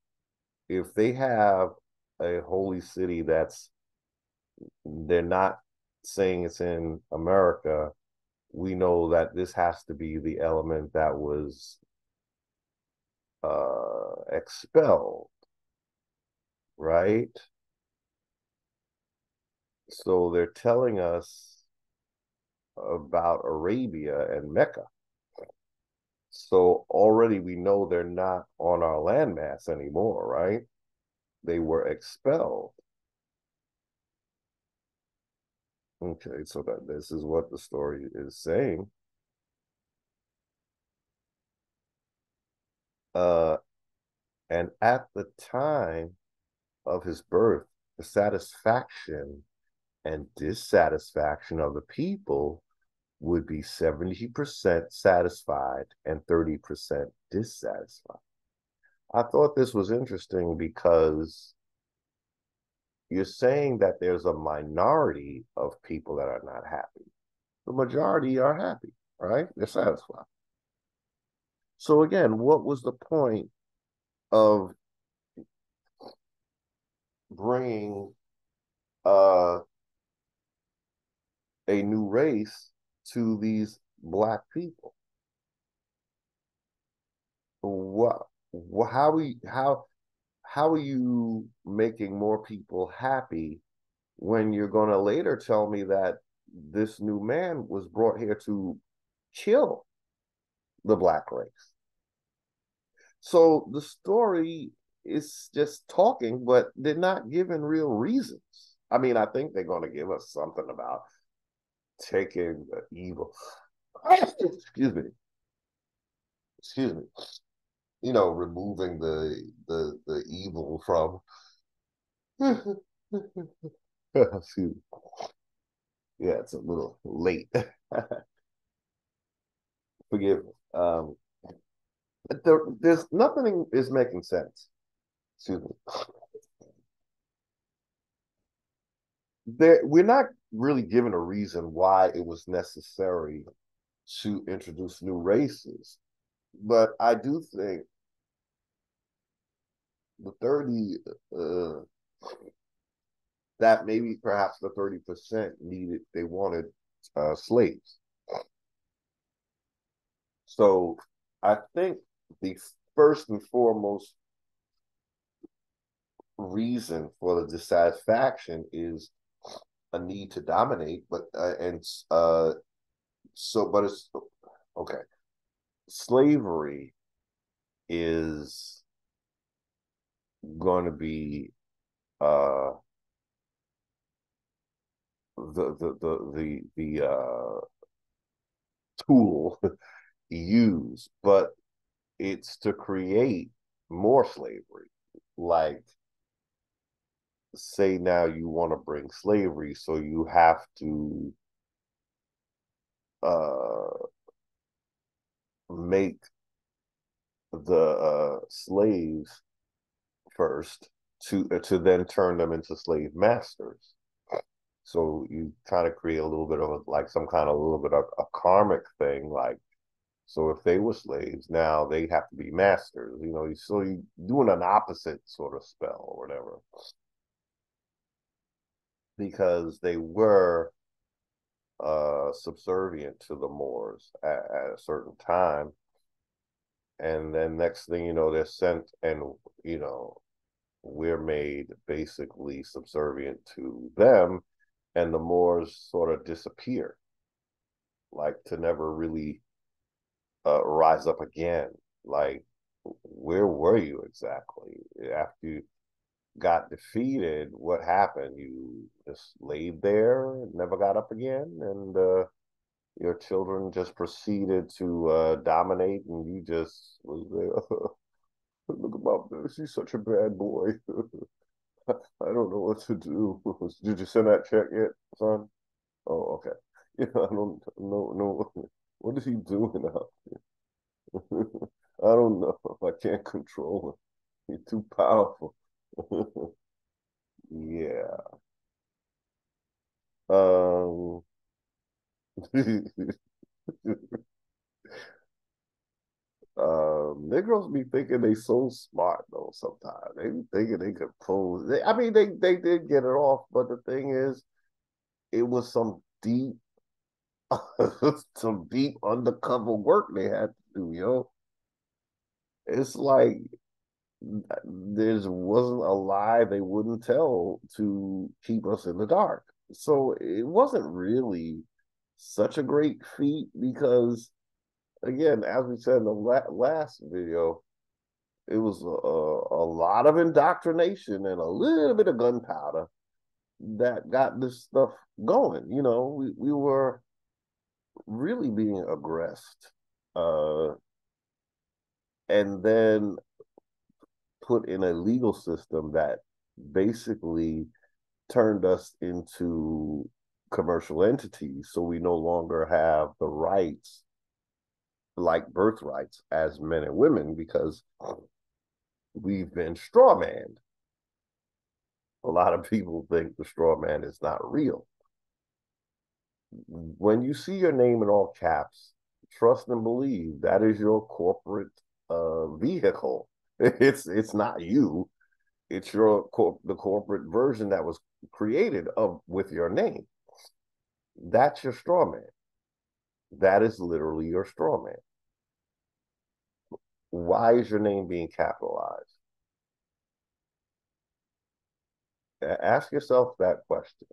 if they have a holy city they're not saying it's in America, we know that this has to be the element that was expelled, right? So they're telling us about Arabia and Mecca. So already we know they're not on our landmass anymore, right? They were expelled. Okay, so that this is what the story is saying. Uh, and at the time of his birth, the satisfaction and dissatisfaction of the people would be 70% satisfied and 30% dissatisfied. I thought this was interesting because you're saying that there's a minority of people that are not happy. The majority are happy, right? They're satisfied. So again, what was the point of bringing uh, a new race to these black people? What? How are you making more people happy when you're going to later tell me that this new man was brought here to kill the black race? So the story is just talking, but they're not giving real reasons. I mean, I think they're going to give us something about taking the evil. Excuse me. Excuse me. You know, removing the evil from. Excuse me. Yeah, it's a little late. Forgive me. There's nothing is making sense. Excuse me. We're not really given a reason why it was necessary to introduce new races, but I do think the 30 uh, that maybe perhaps the 30% needed they wanted slaves. So I think the first and foremost reason for the dissatisfaction is a need to dominate, but but it's okay. Slavery is going to be uh the tool used, but it's to create more slavery. Like, say now you want to bring slavery, so you have to uh make the slaves first to then turn them into slave masters. So you kind of create a little bit of like some kind of a little bit of a karmic thing, like so if they were slaves, now they have to be masters, you know, so you doing an opposite sort of spell or whatever, because they were subservient to the Moors at a certain time. And then next thing you know, they're sent and, you know, we're made basically subservient to them, and the Moors sort of disappear, like to never really rise up again. Like, where were you exactly after you got defeated? What happened? You just laid there, never got up again, and your children just proceeded to dominate, and you just was there. Look about this. He's such a bad boy. I don't know what to do. Did you send that check yet, son? Oh, okay. Yeah, I don't know. What is he doing now? I don't know. I can't control him. He's too powerful. Yeah. Um, Negroes be thinking they so smart though. Sometimes they be thinking they could pose. I mean, they did get it off, but the thing is, it was some deep, some deep undercover work they had to do, yo. It's like there wasn't a lie they wouldn't tell to keep us in the dark. So it wasn't really such a great feat because, again, as we said in the last video, it was a lot of indoctrination and a little bit of gunpowder that got this stuff going. You know, we were really being aggressed, and then put in a legal system that basically turned us into commercial entities. So we no longer have the rights, like birthrights, as men and women because we've been strawmanned. A lot of people think the straw man is not real. When you see your name in all caps, trust and believe that is your corporate vehicle. It's not you. It's the corporate version that was created of with your name. That's your straw man. That is literally your straw man. Why is your name being capitalized? Ask yourself that question.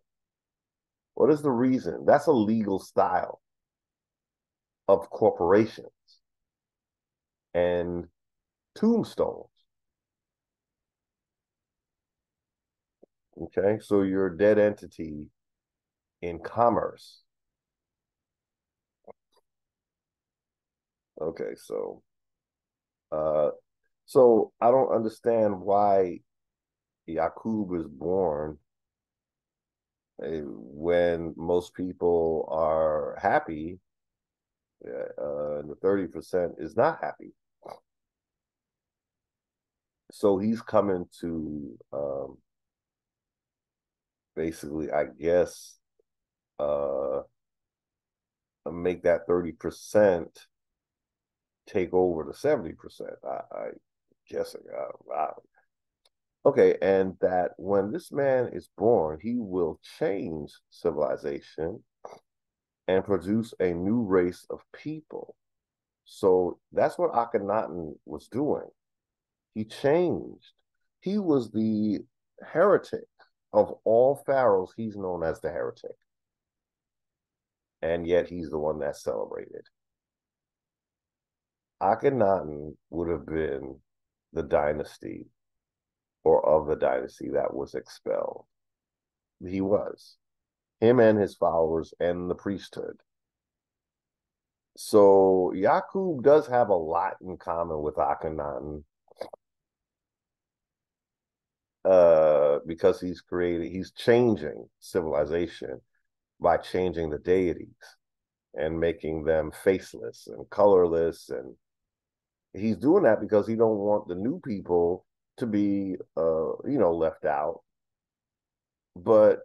What is the reason? That's a legal style of corporations and tombstones. Okay, so you're a dead entity in commerce. Okay, uh, so I don't understand why YAKUB is born when most people are happy, and the 30% is not happy. So he's coming to basically, I guess, make that 30% take over the 70%. I guessing. Okay, and that when this man is born, he will change civilization and produce a new race of people. So that's what Akhenaten was doing. He changed. He was the heretic of all pharaohs. He's known as the heretic. And yet he's the one that's celebrated. Akhenaten would have been the dynasty or of the dynasty that was expelled. He was. Him and his followers and the priesthood. So YAKUB does have a lot in common with Akhenaten because he's changing civilization by changing the deities and making them faceless and colorless. And he's doing that because he don't want the new people to be, left out. But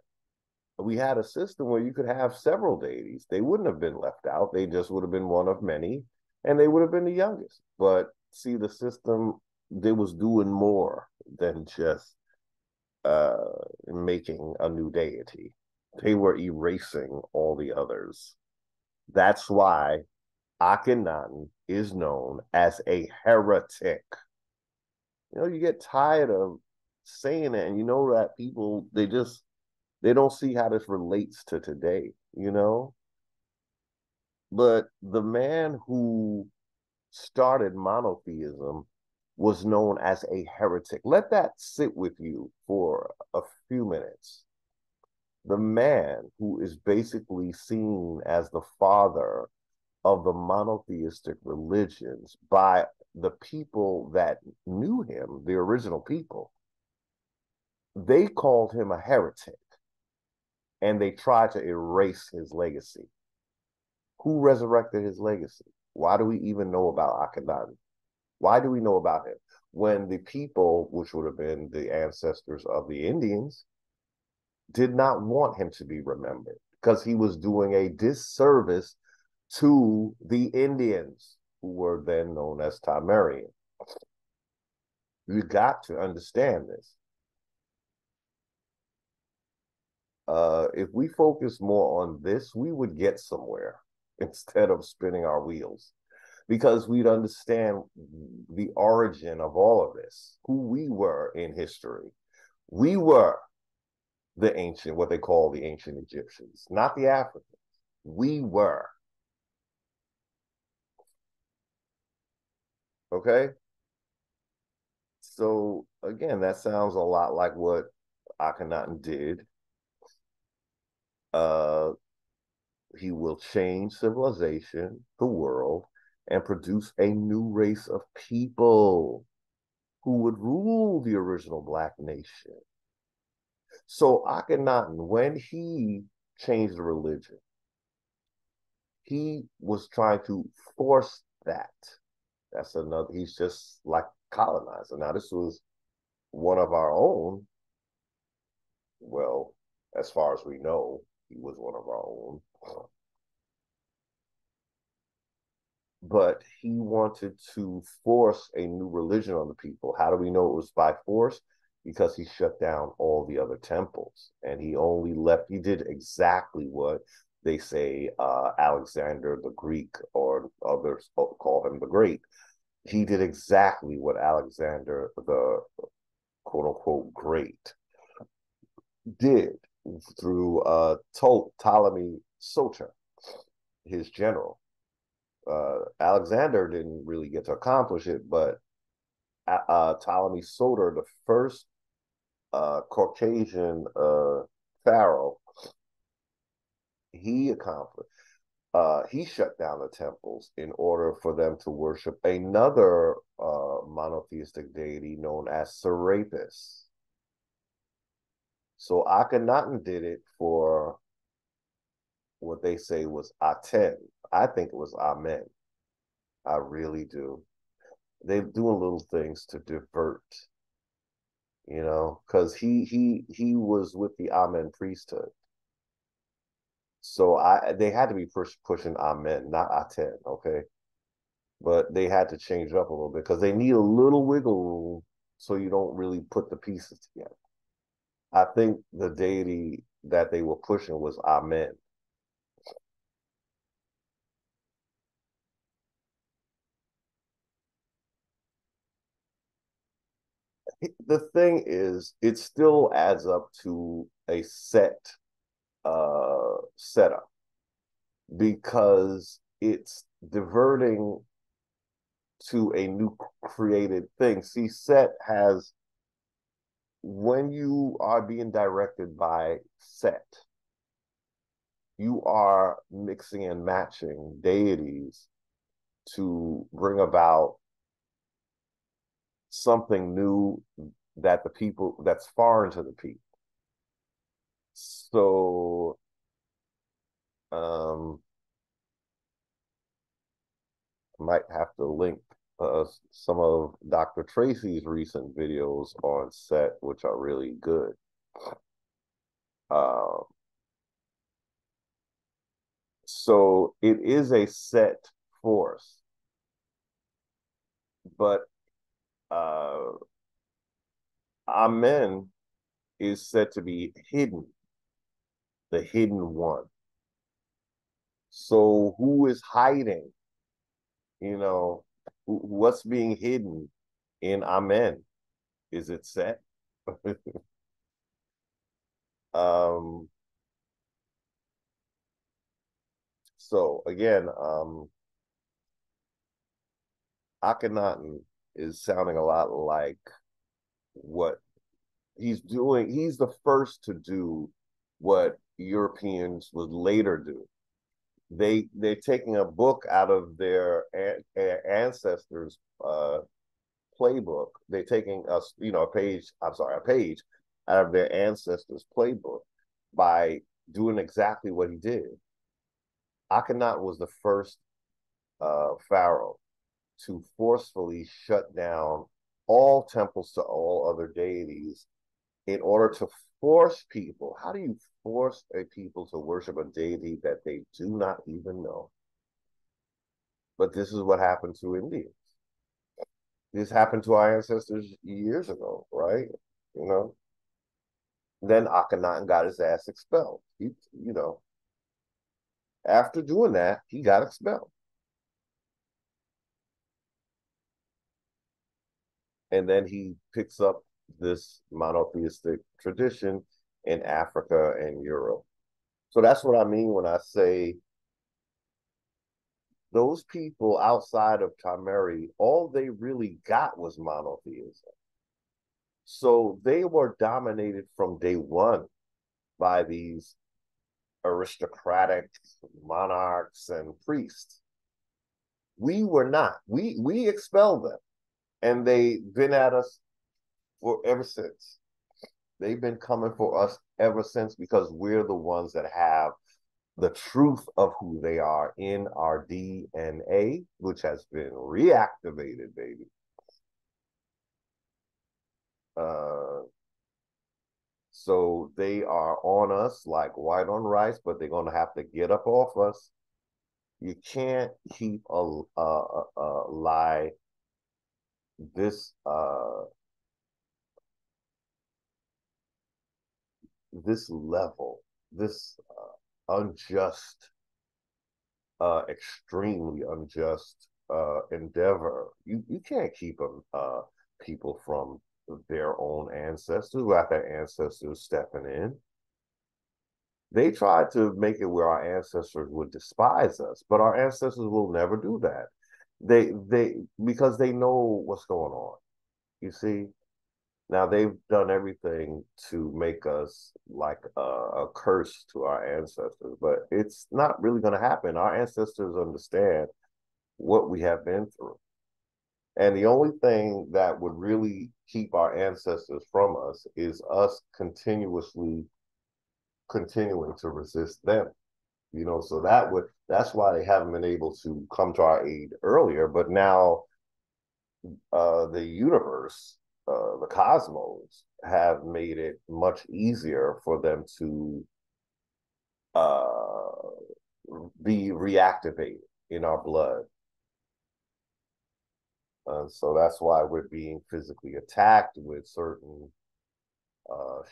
we had a system where you could have several deities. They wouldn't have been left out. They just would have been one of many, and they would have been the youngest. But see, the system, they was doing more than just making a new deity. They were erasing all the others. That's why Akhenaten is known as a heretic. You know, you get tired of saying it, and you know that people, they don't see how this relates to today, you know? But the man who started monotheism was known as a heretic. Let that sit with you for a few minutes. The man who is basically seen as the father of the monotheistic religions by the people that knew him, the original people, they called him a heretic and they tried to erase his legacy. Who resurrected his legacy? Why do we even know about Akhenaten? Why do we know about him? When the people, which would have been the ancestors of the Indians, did not want him to be remembered because he was doing a disservice to the Indians, who were then known as Tamarian. You got to understand this. If we focus more on this, we would get somewhere instead of spinning our wheels because we'd understand the origin of all of this, who we were in history. We were the ancient, what they call the ancient Egyptians, not the Africans. We were. Okay. So again, that sounds a lot like what Akhenaten did. Uh, he will change civilization, the world, and produce a new race of people who would rule the original Black nation. So Akhenaten, when he changed the religion, he was trying to force that. That's another, he's just like colonizer. Now, this was one of our own. Well, as far as we know, he was one of our own. But he wanted to force a new religion on the people. How do we know it was by force? Because he shut down all the other temples and he only left, he did exactly what they say Alexander the Greek, or others call him the Great. He did exactly what Alexander the quote unquote great did through Ptolemy Soter, his general. Alexander didn't really get to accomplish it, but Ptolemy Soter, the first Caucasian pharaoh, he accomplished. He shut down the temples in order for them to worship another monotheistic deity known as Serapis. So Akhenaten did it for what they say was Aten. I think it was Amen. I really do. They're doing little things to divert, because he was with the Amen priesthood. So they had to be pushing Amen, not Aten, okay? But they had to change it up a little bit because they need a little wiggle room so you don't really put the pieces together. I think the deity that they were pushing was Amen. The thing is, it still adds up to a setup because it's diverting to a new created thing. See, Set has, when you are being directed by Set, you are mixing and matching deities to bring about something new that the people, that's foreign to the people. So um might have to link some of Dr. Tracy's recent videos on Set, which are really good. Uh, so it is a set force, but uh, Amen is said to be hidden, the hidden one. So who is hiding? What's being hidden in Amen? Is it Set? um, so again, Akhenaten is sounding a lot like what he's doing. He's the first to do what Europeans would later do. They're taking a book out of their ancestors' playbook. They're taking a page. I'm sorry, a page out of their ancestors' playbook by doing exactly what he did. Akhenaten was the first pharaoh to forcefully shut down all temples to all other deities in order to force people. How do you force a people to worship a deity that they do not even know? But this is what happened to Indians. This happened to our ancestors years ago, right? You know, Then Akhenaten got his ass expelled. You know, after doing that, he got expelled. And then he picks up this monotheistic tradition in Africa and Europe. So that's what I mean when I say those people outside of Tameri, all they really got was monotheism. So they were dominated from day one by these aristocratic monarchs and priests. We were not. We expelled them, and they've been at us for ever since. They've been coming for us ever since because we're the ones that have the truth of who they are in our DNA, which has been reactivated, baby. Uh, so they are on us like white on rice, but they're going to have to get up off us. You can't keep a lie this this level, this unjust, extremely unjust endeavor. You can't keep them people from their own ancestors without their ancestors stepping in. They tried to make it where our ancestors would despise us, but our ancestors will never do that. They because they know what's going on. You see, now they've done everything to make us like a curse to our ancestors, but it's not really going to happen. Our ancestors understand what we have been through. And the only thing that would really keep our ancestors from us is us continuing to resist them. You know, so that's why they haven't been able to come to our aid earlier. But now the universe, the cosmos, have made it much easier for them to uh, be reactivated in our blood. So that's why we're being physically attacked with certain,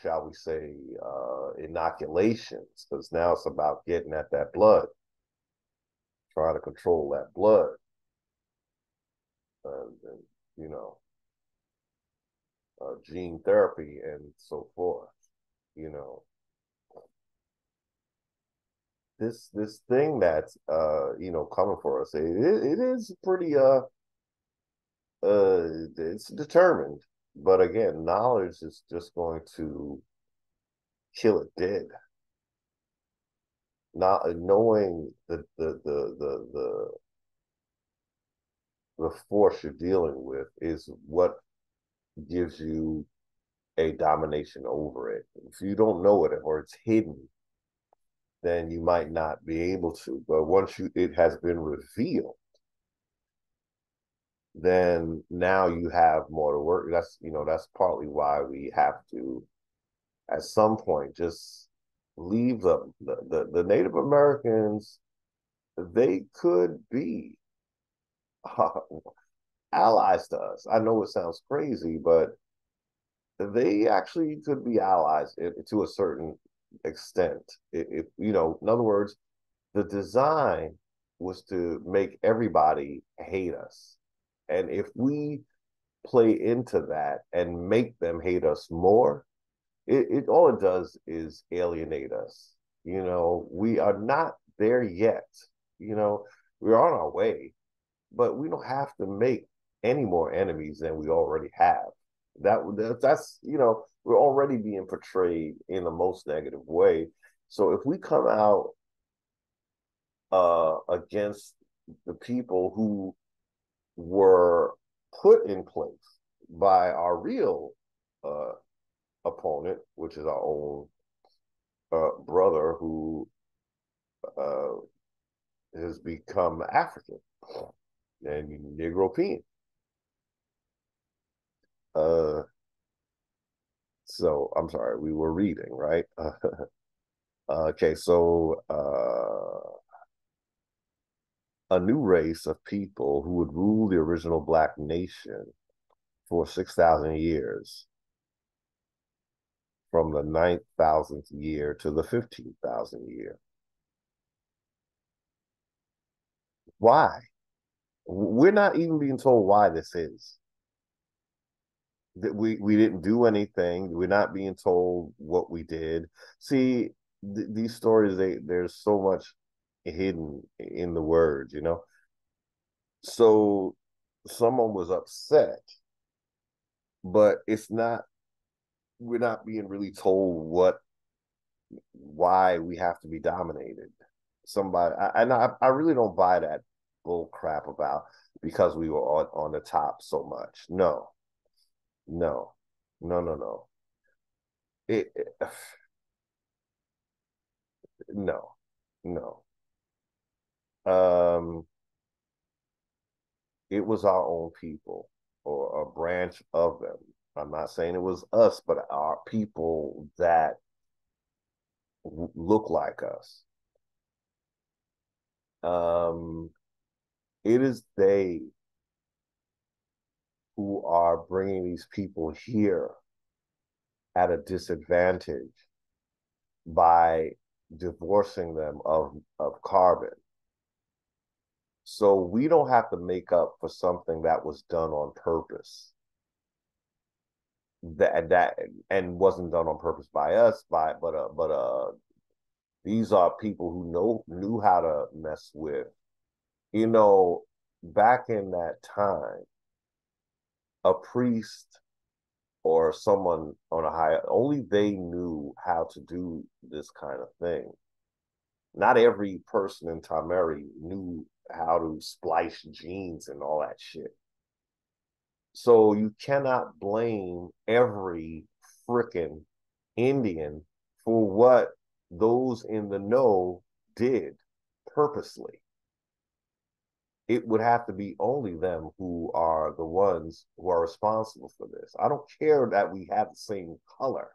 shall we say, inoculations, because now it's about getting at that blood, trying to control that blood, and, you know, gene therapy and so forth. You know, this thing that's coming for us, it is pretty it's determined, but again, knowledge is just going to kill it dead. Not knowing the force you're dealing with is what gives you a domination over it. If you don't know it or it's hidden, then you might not be able to. But once it has been revealed, then now you have more to work. That's partly why we have to, at some point, just leave the Native Americans. They could be uh, allies to us. I know it sounds crazy, but they actually could be allies to a certain extent. If in other words, the design was to make everybody hate us, and if we play into that and make them hate us more, it all it does is alienate us. We are not there yet. We're on our way, but we don't have to make any more enemies than we already have. That's we're already being portrayed in the most negative way. So if we come out against the people who were put in place by our real uh, opponent, which is our own brother who uh, has become African and Negropean. Uh, so I'm sorry, we were reading, right? Okay, so a new race of people who would rule the original Black nation for 6,000 years from the 9,000th year to the 15,000th year. Why? We're not even being told why this is. That we didn't do anything. We're not being told what we did. See, these stories, there's so much hidden in the words, you know. So someone was upset, but it's not. We're not being really told why we have to be dominated. Somebody, I really don't buy that bull crap about because we were on the top so much. No, no, no, no, no. It no, no. Um, it was our own people or a branch of them. I'm not saying it was us, but our people that look like us. Um, it is they who are bringing these people here at a disadvantage by divorcing them of carbon. So we don't have to make up for something that was done on purpose. That and wasn't done on purpose by us, but these are people who knew how to mess with. You know, back in that time, a priest or someone on a higher, only they knew how to do this kind of thing. Not every person in Tameri knew how to splice genes and all that shit. So you cannot blame every freaking Indian for what those in the know did purposely. It would have to be only them who are the ones who are responsible for this. I don't care that we have the same color.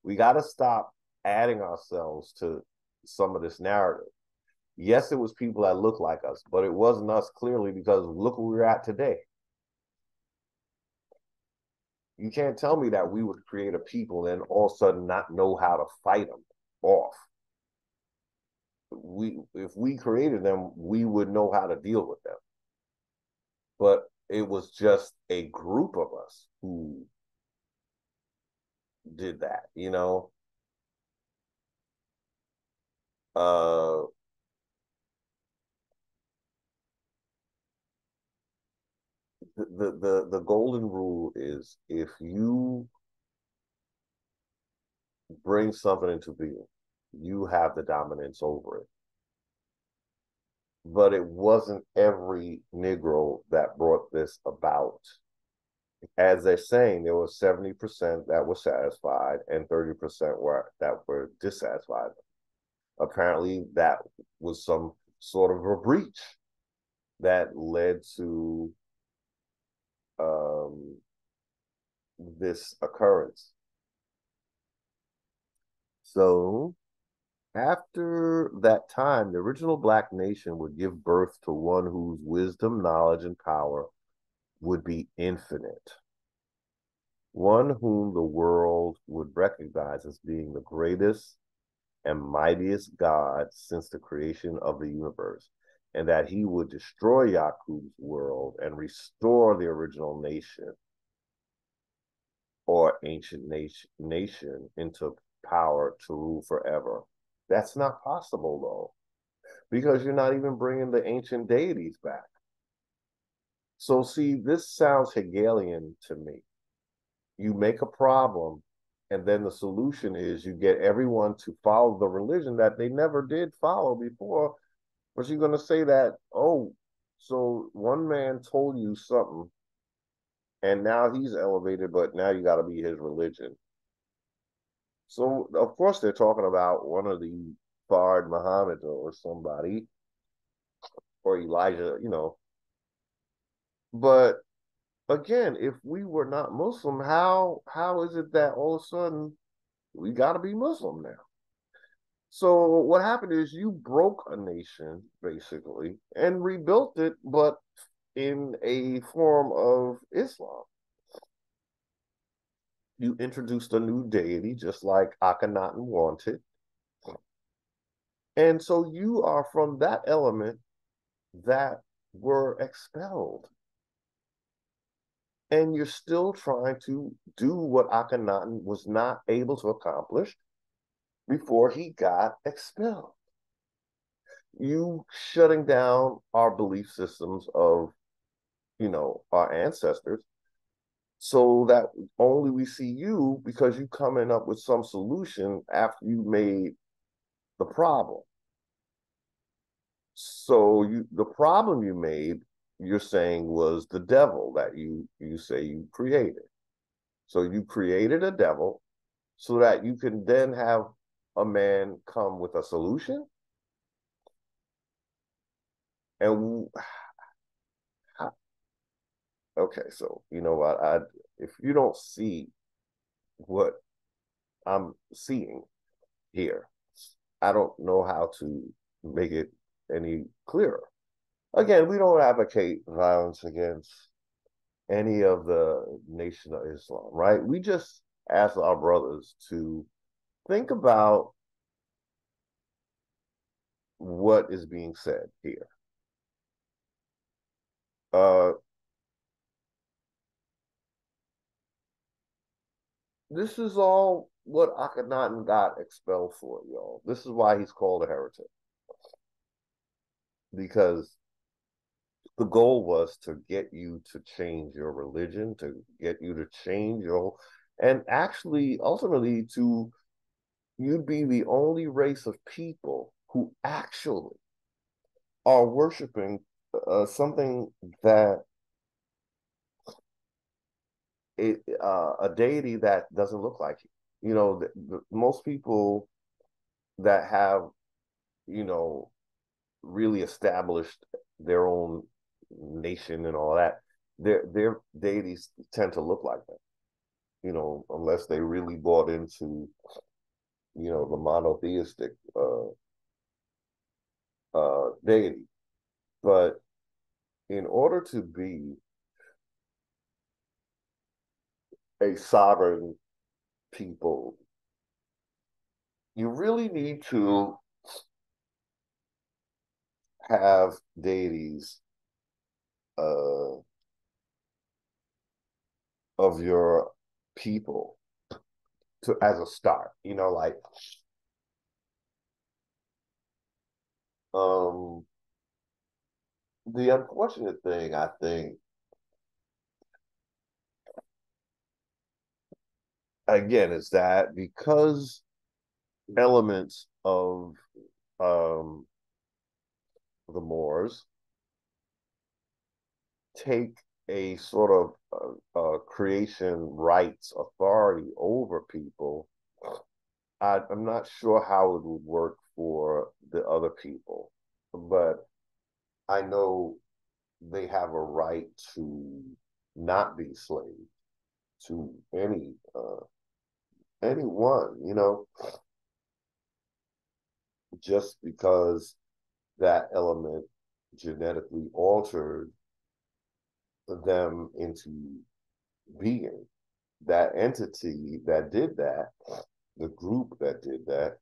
We got to stop adding ourselves to some of this narrative. Yes, it was people that looked like us, but it wasn't us clearly because look where we're at today. You can't tell me that we would create a people and all of a sudden not know how to fight them off. If we created them, we would know how to deal with them. But it was just a group of us who did that, you know. Uh the golden rule is if you bring something into being, you have the dominance over it. But it wasn't every Negro that brought this about. As they're saying, there was 70% that were satisfied and 30% were dissatisfied. Apparently, that was some sort of a breach that led to um, this occurrence. So after that time, the original Black nation would give birth to one whose wisdom, knowledge, and power would be infinite, one whom the world would recognize as being the greatest and mightiest God since the creation of the universe, and that he would destroy Yakub's world and restore the original nation or ancient nation into power to rule forever. That's not possible, though, because you're not even bringing the ancient deities back. So, see, this sounds Hegelian to me. You make a problem, and then the solution is you get everyone to follow the religion that they never did follow before. But you're going to say that, oh, so one man told you something, and now he's elevated, but now you got to be his religion. So, of course, they're talking about one of the Fard Muhammad or somebody, or Elijah, you know. But again, if we were not Muslim, how is it that all of a sudden we got to be Muslim now? So what happened is you broke a nation basically and rebuilt it, but in a form of Islam. You introduced a new deity, just like Akhenaten wanted. And so you are from that element that were expelled. And you're still trying to do what Akhenaten was not able to accomplish before he got expelled. You shutting down our belief systems of, our ancestors so that only we see you because you coming up with some solution after you made the problem. So the problem you made, you're saying was the devil that you say you created. So you created a devil so that you can then have a man come with a solution. And okay, so you know what? If you don't see what I'm seeing here, I don't know how to make it any clearer. Again, we don't advocate violence against any of the Nation of Islam, right? We just ask our brothers to think about what is being said here. Uh, this is all what Akhenaten got expelled for, y'all. This is why he's called a heretic. Because the goal was to get you to change your religion, to get you to change your, and actually, ultimately, to you'd be the only race of people who actually are worshiping something that a deity that doesn't look like you. Most people that have, you know, really established their own nation and all that, their deities tend to look like that. Unless they really bought into, the monotheistic deity. But in order to be a sovereign people, you really need to have deities uh, of your people to as a start. Like um, the unfortunate thing I think again is that because elements of um, the Moors take a sort of creation rights authority over people, I'm not sure how it would work for the other people, but I know they have a right to not be slaves to anyone, just because that element genetically altered them into being. That entity that did that, the group that did that,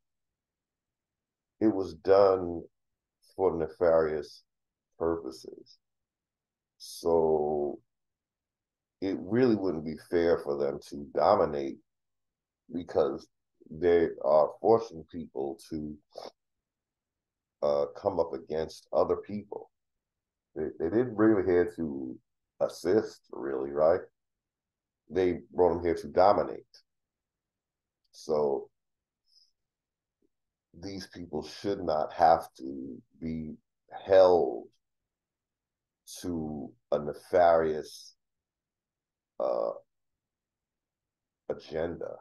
it was done for nefarious purposes. So it really wouldn't be fair for them to dominate because they are forcing people to come up against other people. They didn't bring them here to assist, really, right? They brought them here to dominate. So these people should not have to be held to a nefarious uh, agenda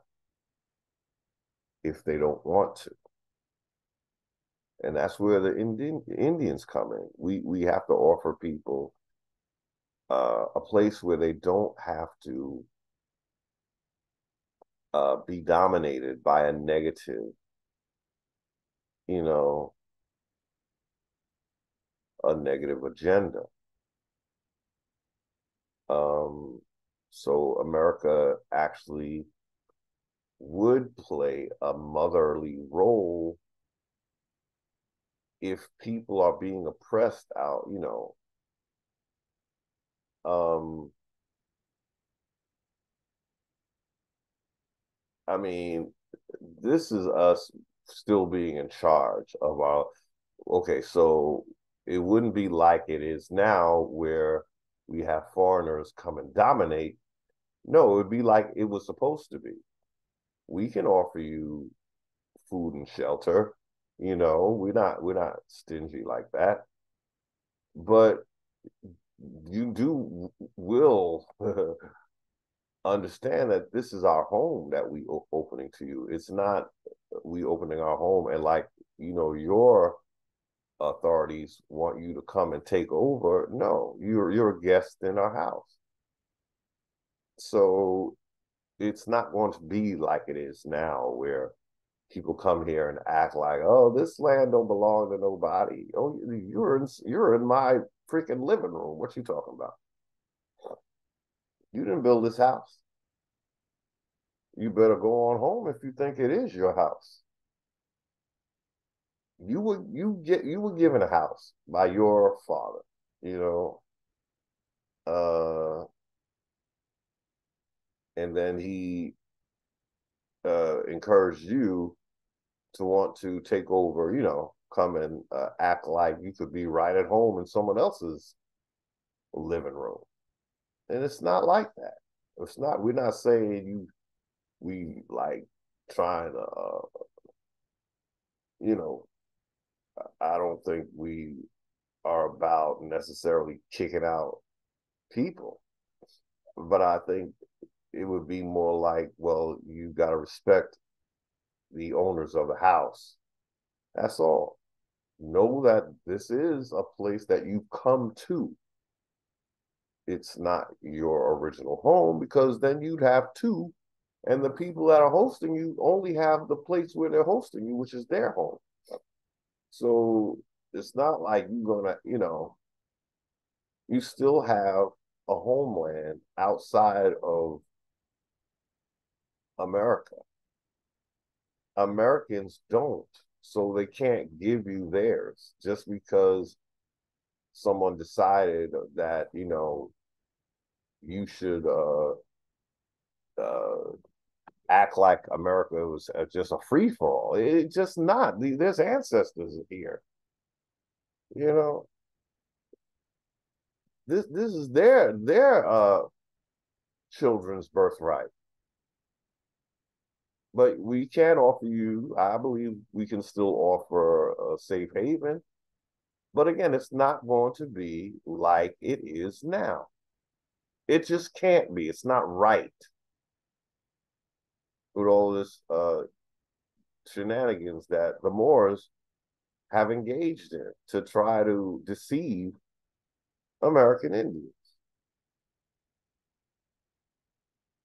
if they don't want to. And that's where the Indians come in. We have to offer people a place where they don't have to be dominated by a negative, you know, a negative agenda. Um, so America actually would play a motherly role if people are being oppressed out, um, I mean, this is us still being in charge of our, okay, so it wouldn't be like it is now where we have foreigners come and dominate. No, it would be like it was supposed to be. We can offer you food and shelter. We're not stingy like that. But you do will understand that this is our home that we opening to you. It's not we opening our home and like, your authorities want you to come and take over. No, you're a guest in our house. So it's not going to be like it is now where people come here and act like, oh, this land don't belong to nobody. Oh, you're in my freaking living room. What you talking about? You didn't build this house. You better go on home if you think it is your house. You were given a house by your father, you know, uh, and then he encouraged you to want to take over, come and act like you could be right at home in someone else's living room. And it's not like that. It's not, we're not saying we like trying to, you know, I don't think we are about necessarily kicking out people, but I think it would be more like, well, you got to respect the owners of the house. That's all. Know that this is a place that you come to. It's not your original home because then you'd have two, and the people that are hosting you only have the place where they're hosting you, which is their home. So it's not like you're gonna, you still have a homeland outside of America. Americans don't, so they can't give you theirs just because someone decided that you should uh, act like America was just a free for all. It's just not. There's ancestors here. You know, this is their children's birthright. But we can offer you. I believe we can still offer a safe haven. But again, it's not going to be like it is now. It just can't be. It's not right with all this shenanigans that the Moors have engaged in to try to deceive American Indians.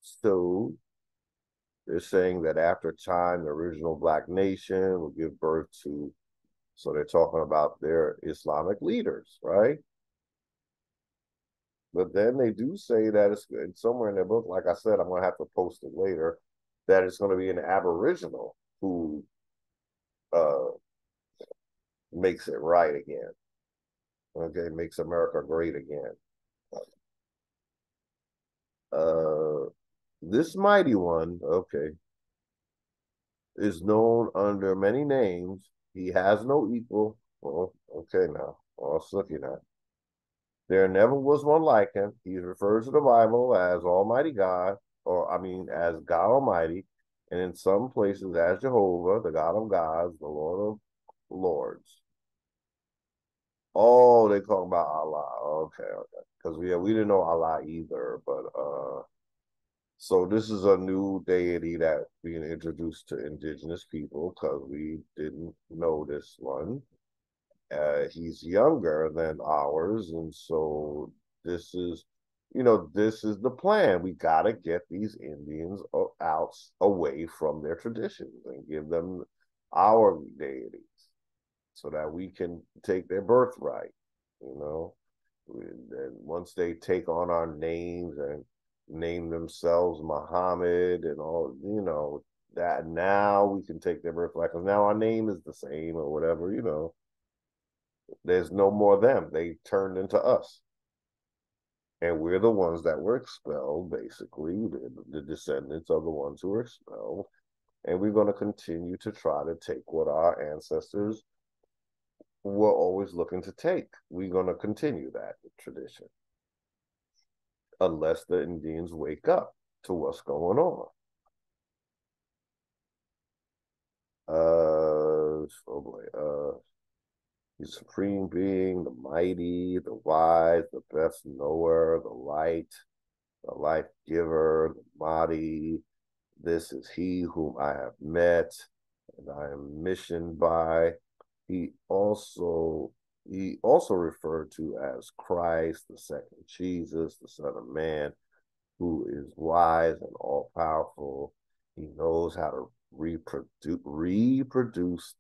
So they're saying that after time, the original Black nation will give birth to, so they're talking about their Islamic leaders, right? But then they do say that it's somewhere in their book, like I said, I'm going to have to post it later, that it's going to be an Aboriginal who uh, makes it right again. Okay, makes America great again. Uh, this mighty one, okay, is known under many names. He has no equal. Well, okay, now, oh, looky now. There never was one like him. He refers to the Bible as Almighty God, or I mean, as God Almighty, and in some places as Jehovah, the God of gods, the Lord of lords. Oh, they talk about Allah. Okay, okay. Because we didn't know Allah either, but so this is a new deity that being introduced to indigenous people because we didn't know this one. He's younger than ours, and so this is, this is the plan. We got to get these Indians out away from their traditions and give them our deities so that we can take their birthright. You know, and once they take on our names and name themselves Muhammad and all, that now we can take their birthright because now our name is the same or whatever, you know. There's no more them. They turned into us. And we're the ones that were expelled, basically, the descendants of the ones who were expelled. And we're going to continue to try to take what our ancestors were always looking to take. We're going to continue that tradition unless the Indians wake up to what's going on. Oh boy. The supreme being, the mighty, the wise, the best knower, the life giver, the Mahdi. This is he whom I have met and I am missioned by. He also referred to as Christ, the second Jesus, the Son of Man, who is wise and all powerful. He knows how to reproduce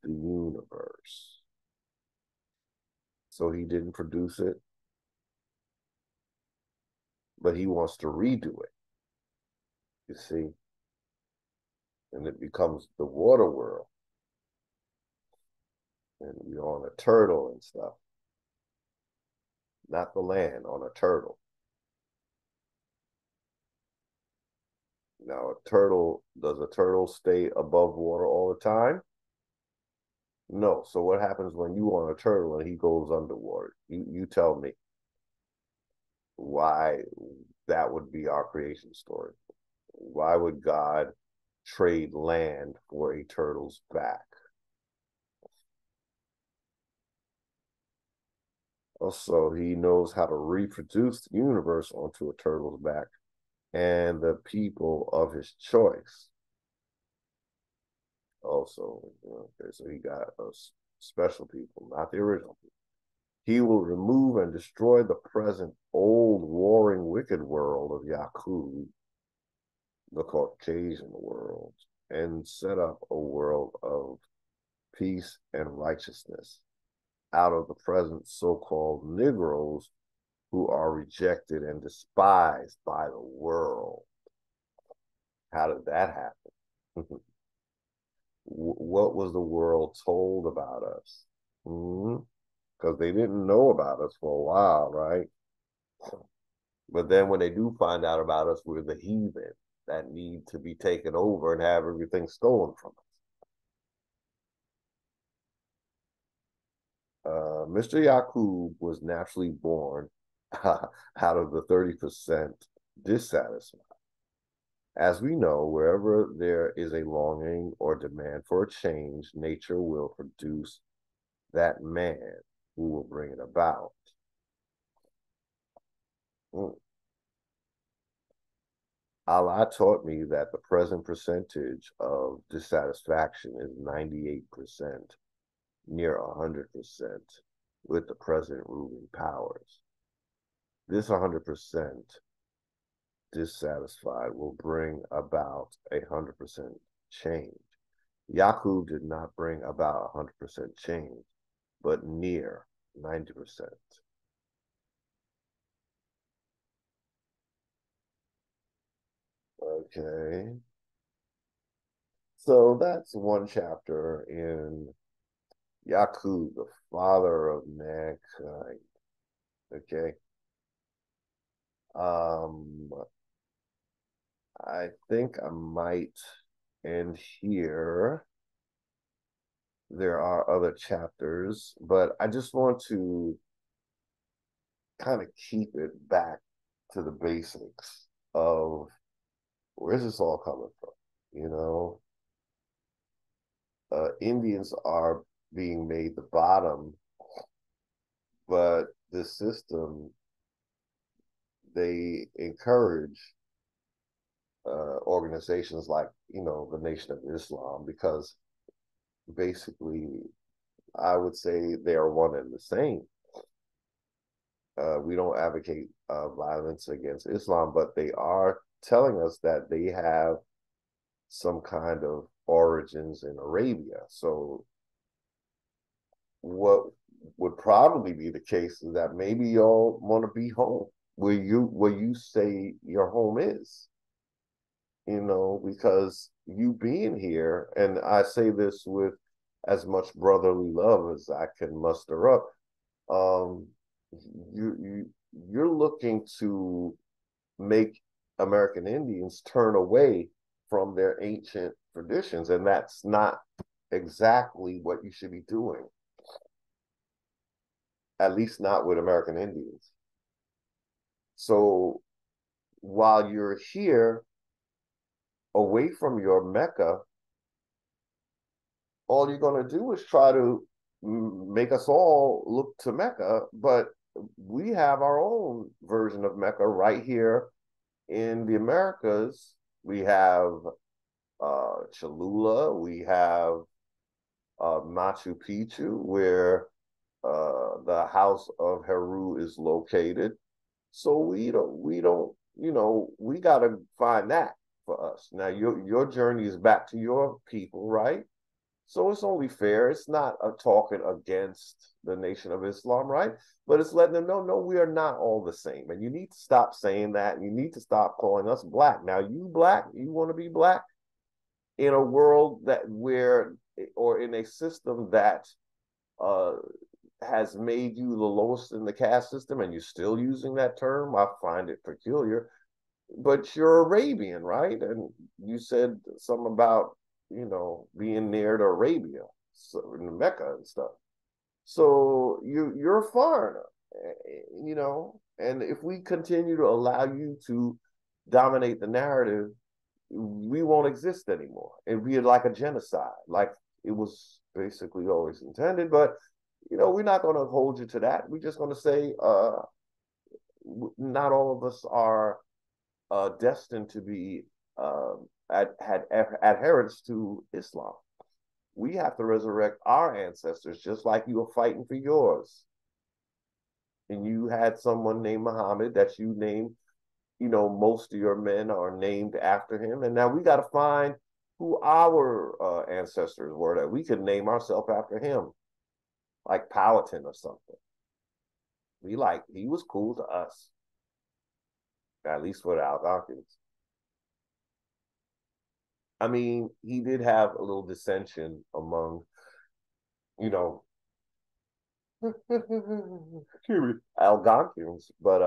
the universe. So he didn't produce it, but he wants to redo it. You see? And it becomes the water world. And we're on a turtle and stuff. Not the land, on a turtle. Now, does a turtle stay above water all the time? No. So what happens when you on a turtle and he goes underwater? You tell me why that would be our creation story. Why would God trade land for a turtle's back? Also, he knows how to reproduce the universe onto a turtle's back and the people of his choice. Also, okay, so he got special people, not the original people. He will remove and destroy the present old warring wicked world of YAKUB, the Caucasian world, and set up a world of peace and righteousness out of the present so-called Negroes who are rejected and despised by the world. How did that happen? What was the world told about us? Because they didn't know about us for a while, right? But then when they do find out about us, we're the heathen that need to be taken over and have everything stolen from us. Mr. YAKUB was naturally born out of the 30% dissatisfied. As we know, wherever there is a longing or demand for a change, nature will produce that man who will bring it about. Allah taught me that the present percentage of dissatisfaction is 98%, near 100%, with the present ruling powers. This 100% dissatisfied will bring about 100% change. YAKUB did not bring about 100% change, but near 90%. Okay. So that's one chapter in YAKUB, the father of mankind. Okay. I think I might end here. There are other chapters, but I just want to kind of keep it back to the basics of where's this all coming from? You know, Indians are being made the bottom, but the system, they encourage organizations like, you know, the Nation of Islam, because basically I would say they are one and the same. We don't advocate violence against Islam, but they are telling us that they have some kind of origins in Arabia. So what would probably be the case is that maybe y'all want to be home where you say your home is, you know, because you being here, and I say this with as much brotherly love as I can muster up, um, you're looking to make American Indians turn away from their ancient traditions, and that's not exactly what you should be doing. At least not with American Indians. So while you're here away from your Mecca, all you're going to do is try to make us all look to Mecca, but we have our own version of Mecca right here in the Americas. We have Cholula, we have Machu Picchu, where the house of Heru is located. So we got to find that for us. Now, your journey is back to your people, right? So it's only fair. It's not a talking against the Nation of Islam, right? But it's letting them know, no, we are not all the same. And you need to stop saying that. And you need to stop calling us black. Now, you black, you want to be black in a world that where, or in a system that uh, has made you the lowest in the caste system, and you're still using that term. I find it peculiar. But you're Arabian, right? And you said something about being near to Arabia, so in Mecca and stuff. So you're a foreigner, and if we continue to allow you to dominate the narrative, we won't exist anymore. It'd be like a genocide, like it was basically always intended. But we're not going to hold you to that. We're just going to say not all of us are destined to be had adherents to Islam. We have to resurrect our ancestors, just like you were fighting for yours. And you had someone named Muhammad that you named. Most of your men are named after him, and now we got to find who our ancestors were that we could name ourselves after him, like Powhatan or something. He was cool to us, at least with Algonquins. I mean, he did have a little dissension among, you know, Algonquins, but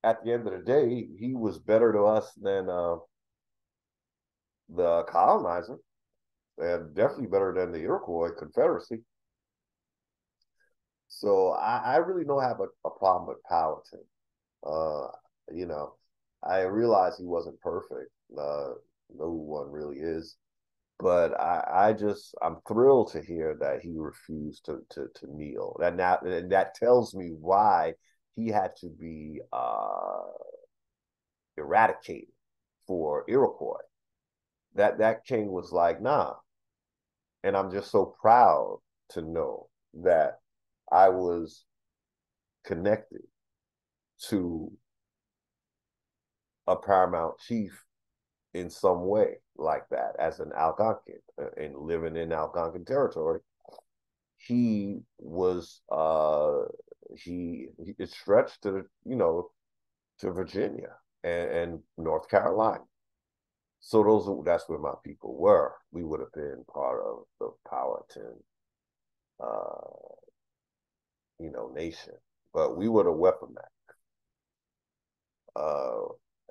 at the end of the day, he was better to us than the colonizer, and definitely better than the Iroquois Confederacy. So I really don't have a problem with Powhatan. Uh, you know, I realize he wasn't perfect. No one really is. But I'm thrilled to hear that he refused to kneel. And that tells me why he had to be eradicated for Iroquois. That king was like, nah. And I'm just so proud to know that I was connected to a paramount chief in some way like that as an Algonquin and living in Algonquin territory. He was he stretched to to Virginia and North Carolina. So that's where my people were. We would have been part of the Powhatan uh, nation. But we were the weapon man.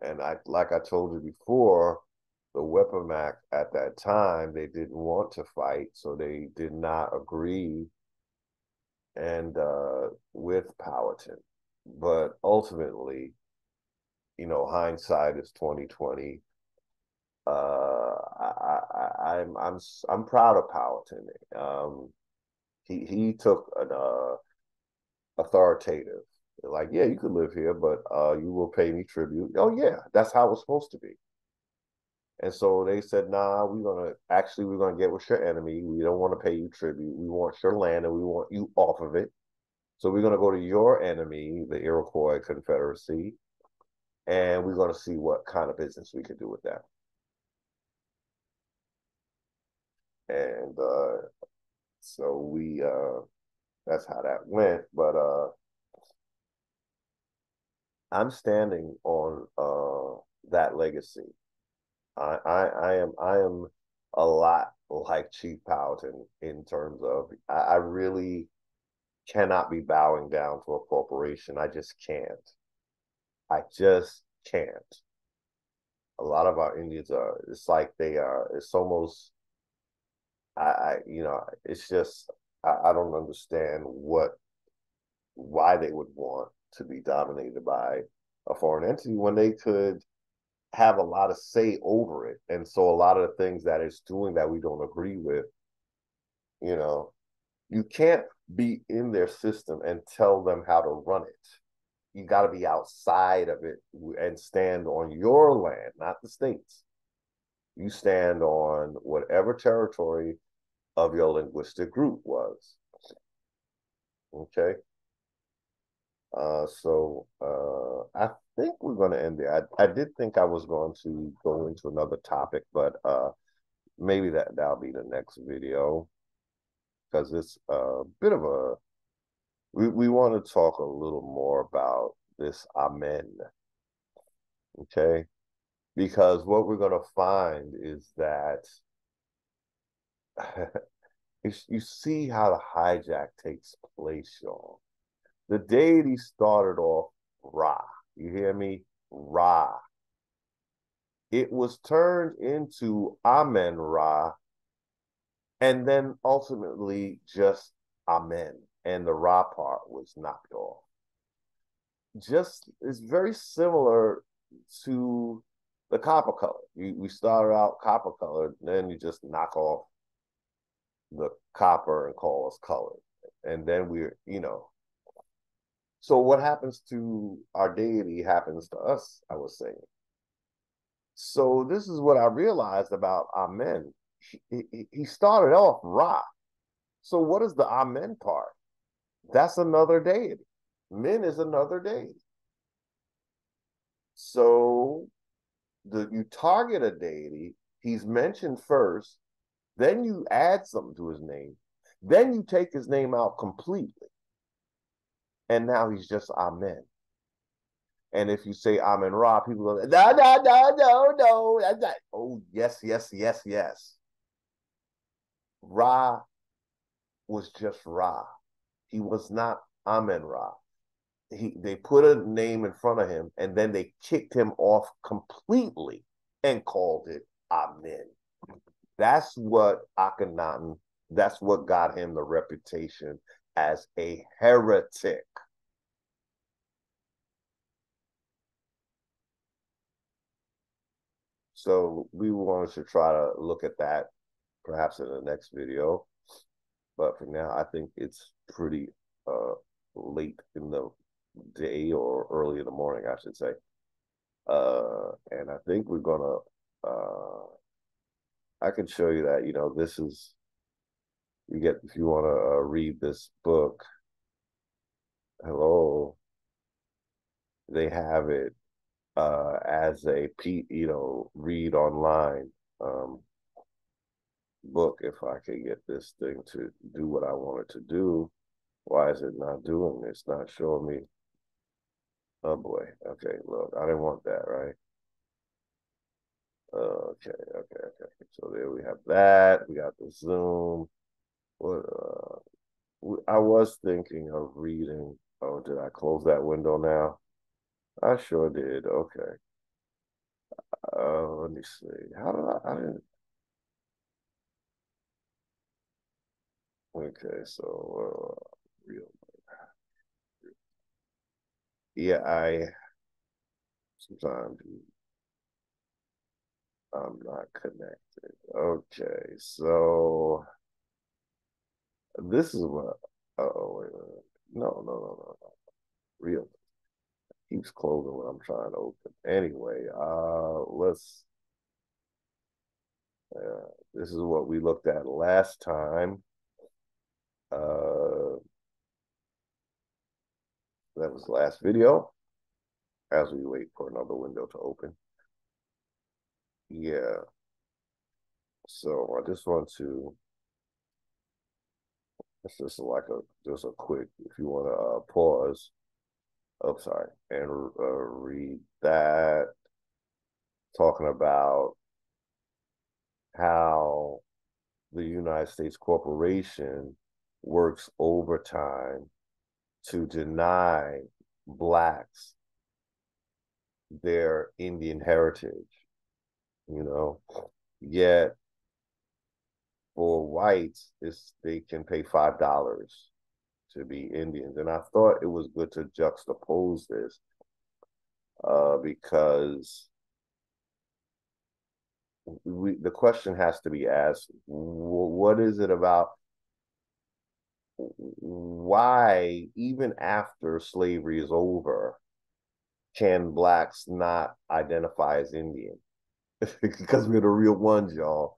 And like I told you before, the Weapon Act at that time, they didn't want to fight, so they did not agree and with Powhatan. But ultimately, hindsight is 2020. I'm proud of Powhatan. He took an authoritative, like, yeah, you could live here, but you will pay me tribute. Oh yeah, that's how it's supposed to be. And so they said, nah, we're gonna get with your enemy. We don't want to pay you tribute. We want your land and we want you off of it. So we're gonna go to your enemy, the Iroquois Confederacy, and we're gonna see what kind of business we can do with that. And so we that's how that went. But I'm standing on that legacy. I am a lot like Chief Powhatan in terms of I really cannot be bowing down to a corporation. I just can't. I just can't. A lot of our Indians are. It's like they are. It's almost. It's just. I don't understand why they would want to be dominated by a foreign entity when they could have a lot of say over it. And so a lot of the things that it's doing that we don't agree with, you know, you can't be in their system and tell them how to run it. You got to be outside of it and stand on your land, not the states. You stand on whatever territory of your linguistic group was. Okay. I think we're going to end there. I did think I was going to go into another topic, but maybe that'll be the next video because it's a bit of a we want to talk a little more about this amen, okay? Because what we're going to find is that you see how the hijack takes place, y'all. The deity started off Ra. You hear me? Ra. It was turned into Amen Ra, and then ultimately just Amen. And the Ra part was knocked off. Just it's very similar to the copper color. We started out copper colored, then you just knock off the copper and call us colored. And then we're. So what happens to our deity happens to us, I was saying. So this is what I realized about Amen. He started off Ra. So what is the Amen part? That's another deity. Men is another deity. So you target a deity, he's mentioned first, then you add something to his name, then you take his name out completely, and now he's just Amen. And if you say Amen Ra, people go, no, no, no, no, no. That's not. Oh, yes, yes, yes, yes. Ra was just Ra. He was not Amen Ra. They put a name in front of him and then they kicked him off completely and called it Amen. That's what Akhenaten, that's what got him the reputation as a heretic. So we wanted to try to look at that perhaps in the next video. But for now, I think it's pretty late in the day or early in the morning, I should say. And I think we're gonna. I can show you that. This is you get if you want to read this book. Hello, they have it as a read online book. If I can get this thing to do what I want it to do, why is it not doing this? Not showing me. Oh boy. Okay, look, I didn't want that, right? Okay. So there we have that. We got the Zoom. What I was thinking of reading. Oh, did I close that window now? I sure did. Okay. Let me see. How did I didn't. Okay, so real. Yeah, I sometimes I'm not connected. Okay, so this is what. Oh wait a minute. No. Real keeps closing when I'm trying to open. Anyway, let's. This is what we looked at last time. That was the last video. As we wait for another window to open. Yeah. So I just want to. It's just like just a quick. If you want to pause. Oh, sorry, and read that. Talking about how the United States corporation works overtime to deny blacks their Indian heritage, you know. Yet for whites, they can pay $5 to be Indians. And I thought it was good to juxtapose this because the question has to be asked: what is it about? Why, even after slavery is over, can blacks not identify as Indian? Because we're the real ones, y'all.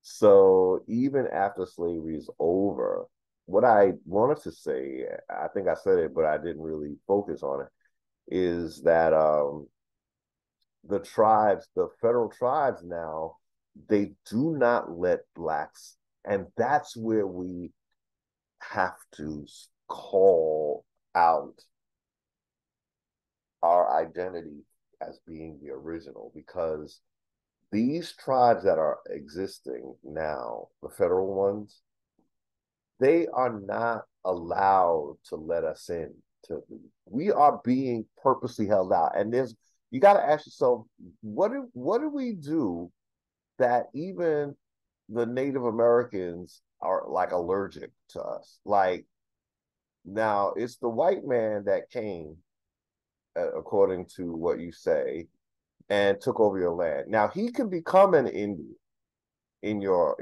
So even after slavery is over, what I wanted to say, I think I said it, but I didn't really focus on it, is that the tribes, the federal tribes now, they do not let blacks, and that's where we have to call out our identity as being the original, because these tribes that are existing now, the federal ones, they are not allowed to let us in. We are being purposely held out, and you got to ask yourself, what do we do that even the Native Americans are like allergic to us? Like, now it's the white man that came, according to what you say, and took over your land. Now he can become an Indian in your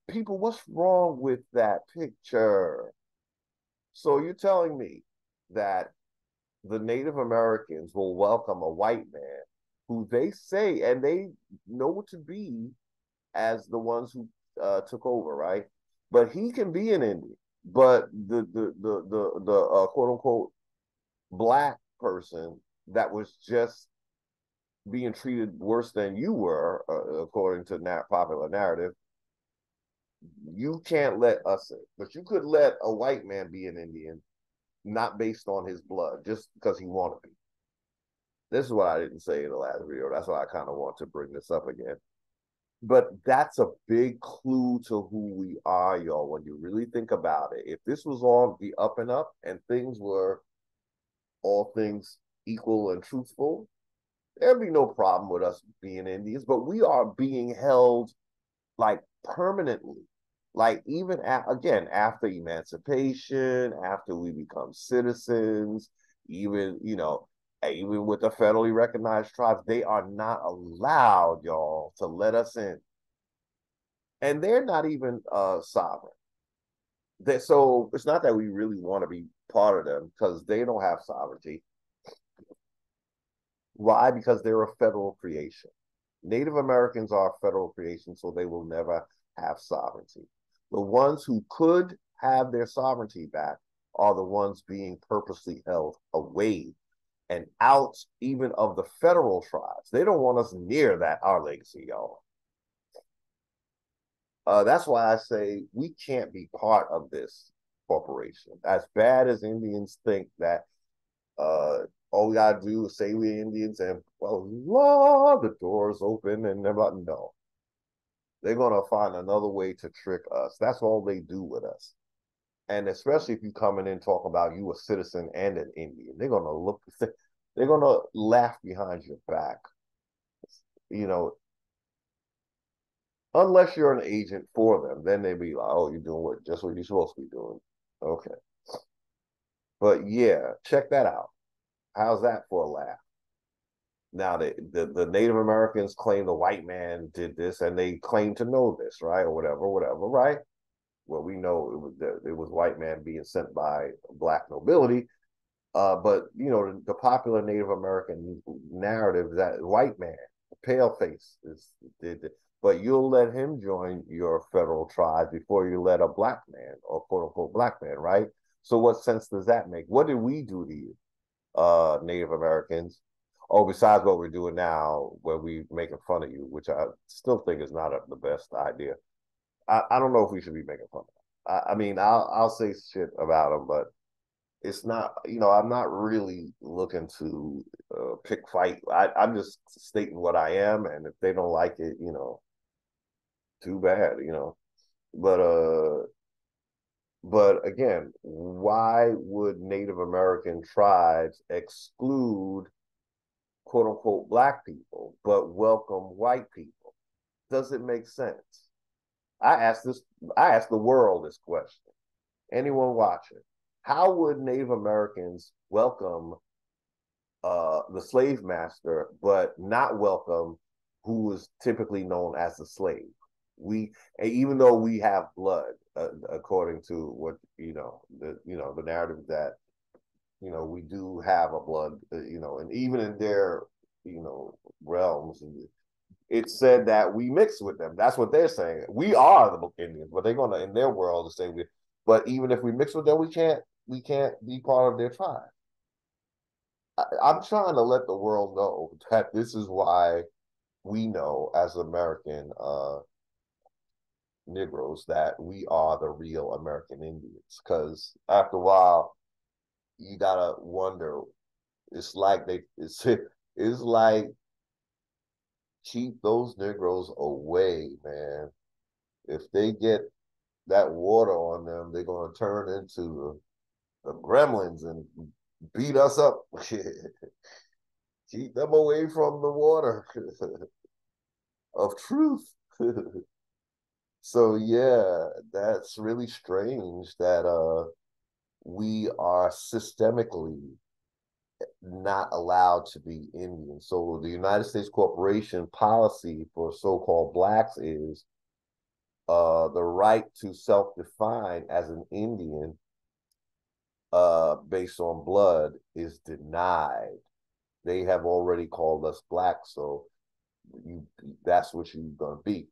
people. What's wrong with that picture? So you're telling me that the Native Americans will welcome a white man who they say and they know to be as the ones who took over, right? But he can be an Indian. But the quote unquote black person that was just being treated worse than you were, according to popular narrative, you can't let us in. But you could let a white man be an Indian, not based on his blood, just because he wanted to be. This is what I didn't say in the last video. That's why I kind of want to bring this up again. But that's a big clue to who we are, y'all, when you really think about it. If this was all the up and up and things were all things equal and truthful, there'd be no problem with us being Indians. But we are being held like permanently, like even again after emancipation, after we become citizens, even even with the federally recognized tribes, they are not allowed, y'all, to let us in, and they're not even sovereign. So it's not that we really want to be part of them, because they don't have sovereignty. Why? Because they're a federal creation. Native Americans are a federal creation, so they will never have sovereignty. The ones who could have their sovereignty back are the ones being purposely held away and out even of the federal tribes. They don't want us near our legacy, y'all. That's why I say we can't be part of this corporation. As bad as Indians think that all we gotta do is say we're Indians and the doors open, and they're like, no. They're gonna find another way to trick us. That's all they do with us. And especially if you coming in talking about you a citizen and an Indian, they're gonna laugh behind your back. You know, unless you're an agent for them, then they be like, oh, you're doing just what you're supposed to be doing. Okay. But yeah, check that out. How's that for a laugh? Now, the Native Americans claim the white man did this, and they claim to know this, right, or whatever, right? Well, we know it was white man being sent by black nobility, but the popular Native American narrative is that white man, pale face, did this. But you'll let him join your federal tribe before you let a black man, or quote unquote black man, right? So what sense does that make? What did we do to you, Native Americans? Oh, besides what we're doing now, where we making fun of you, which I still think is not the best idea. I don't know if we should be making fun of them. I mean, I'll say shit about them, but it's not. I'm not really looking to pick fight. I'm just stating what I am, and if they don't like it, too bad, But but again, why would Native American tribes exclude quote unquote black people but welcome white people? Does it make sense? I ask this I ask the world this question. Anyone watching, how would Native Americans welcome the slave master, but not welcome who was typically known as the slave? We, even though we have blood, according to what the narrative that we do have a blood, and even in their realms, it's said that we mix with them. That's what they're saying. We are the Indians, but they're gonna in their world to say we. But even if we mix with them, we can't be part of their tribe. I'm trying to let the world know that this is why we know as American Negroes that we are the real American Indians. Because after a while, you gotta wonder. It's like keep those Negroes away, man. If they get that water on them, they're gonna turn into the gremlins and beat us up. Keep them away from the water of truth. So yeah, that's really strange that we are systemically not allowed to be Indian. So the United States corporation policy for so-called blacks is the right to self-define as an Indian based on blood is denied. They have already called us black, so you that's what you're gonna be.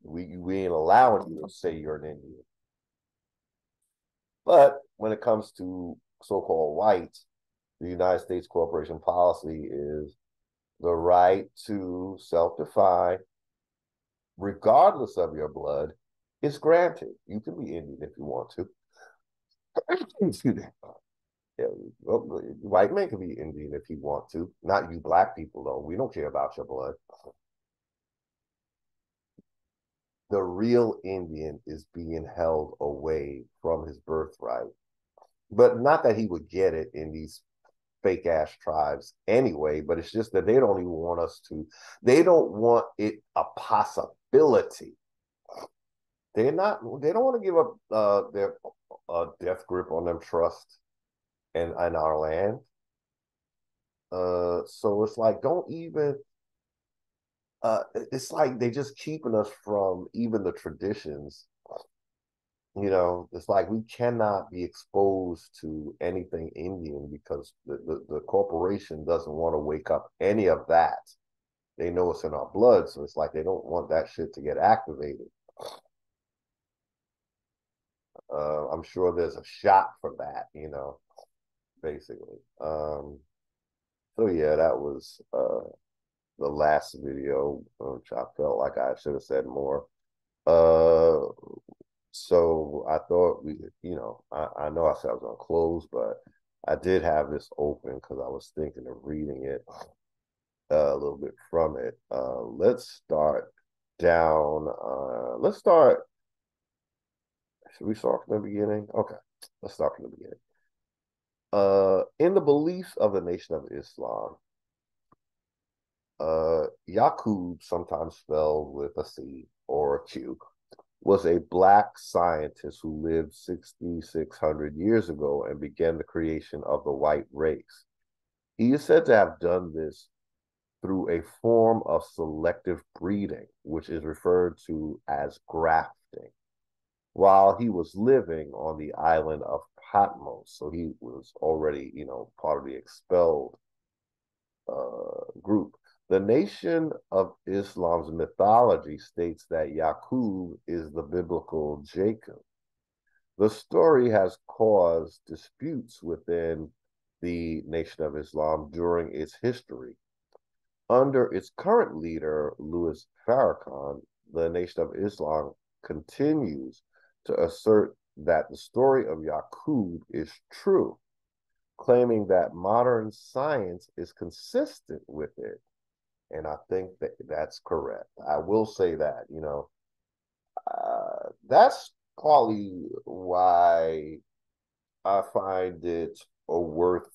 We ain't allowing you to say you're an Indian. But when it comes to so-called whites, the United States corporation policy is the right to self-define, regardless of your blood, is granted. You can be Indian if you want to. Excuse me. Yeah, well, white men can be Indian if you want to. Not you black people, though. We don't care about your blood. The real Indian is being held away from his birthright. But not that he would get it in these fake ass tribes anyway, but it's just that they don't even want us to, they don't want it a possibility. They don't want to give up their death grip on them trust and our land. So it's like, don't even, it's like they just keeping us from even the traditions. It's like we cannot be exposed to anything Indian because the corporation doesn't want to wake up any of that. They know it's in our blood, so it's like they don't want that shit to get activated. I'm sure there's a shot for that, basically. So yeah, that was the last video, which I felt like I should have said more. Uh, So I thought I know I said I was gonna close, but I did have this open because I was thinking of reading it a little bit from it. Let's start down. Let's start. Should we start from the beginning? Okay, let's start from the beginning. In the beliefs of the Nation of Islam, YAKUB, sometimes spelled with a C or a Q, was a black scientist who lived 6,600 years ago and began the creation of the white race. He is said to have done this through a form of selective breeding, which is referred to as grafting, while he was living on the island of Patmos. So he was already, part of the expelled group. The Nation of Islam's mythology states that YAKUB is the biblical Jacob. The story has caused disputes within the Nation of Islam during its history. Under its current leader, Louis Farrakhan, the Nation of Islam continues to assert that the story of YAKUB is true, claiming that modern science is consistent with it. And I think that that's correct. I will say that, that's probably why I find it worth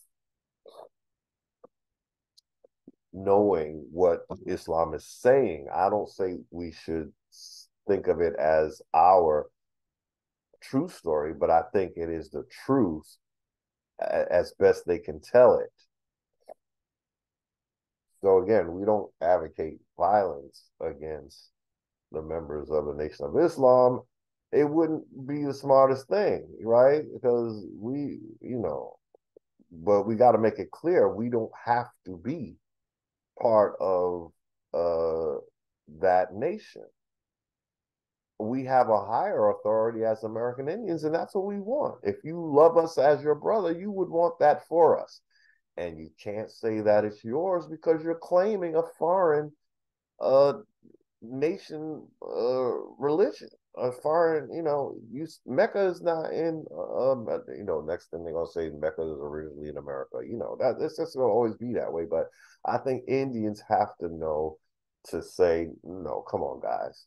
knowing what Islam is saying. I don't say we should think of it as our true story, but I think it is the truth as best they can tell it. So again, we don't advocate violence against the members of the Nation of Islam. It wouldn't be the smartest thing, right? Because but we got to make it clear we don't have to be part of uh, that nation. We have a higher authority as American Indians, and that's what we want. If you love us as your brother, you would want that for us. And you can't say that it's yours because you're claiming a foreign uh, nation religion. A foreign, Mecca is not in, next thing they're going to say Mecca is originally in America. That it's just going to always be that way. But I think Indians have to know to say, no, come on, guys.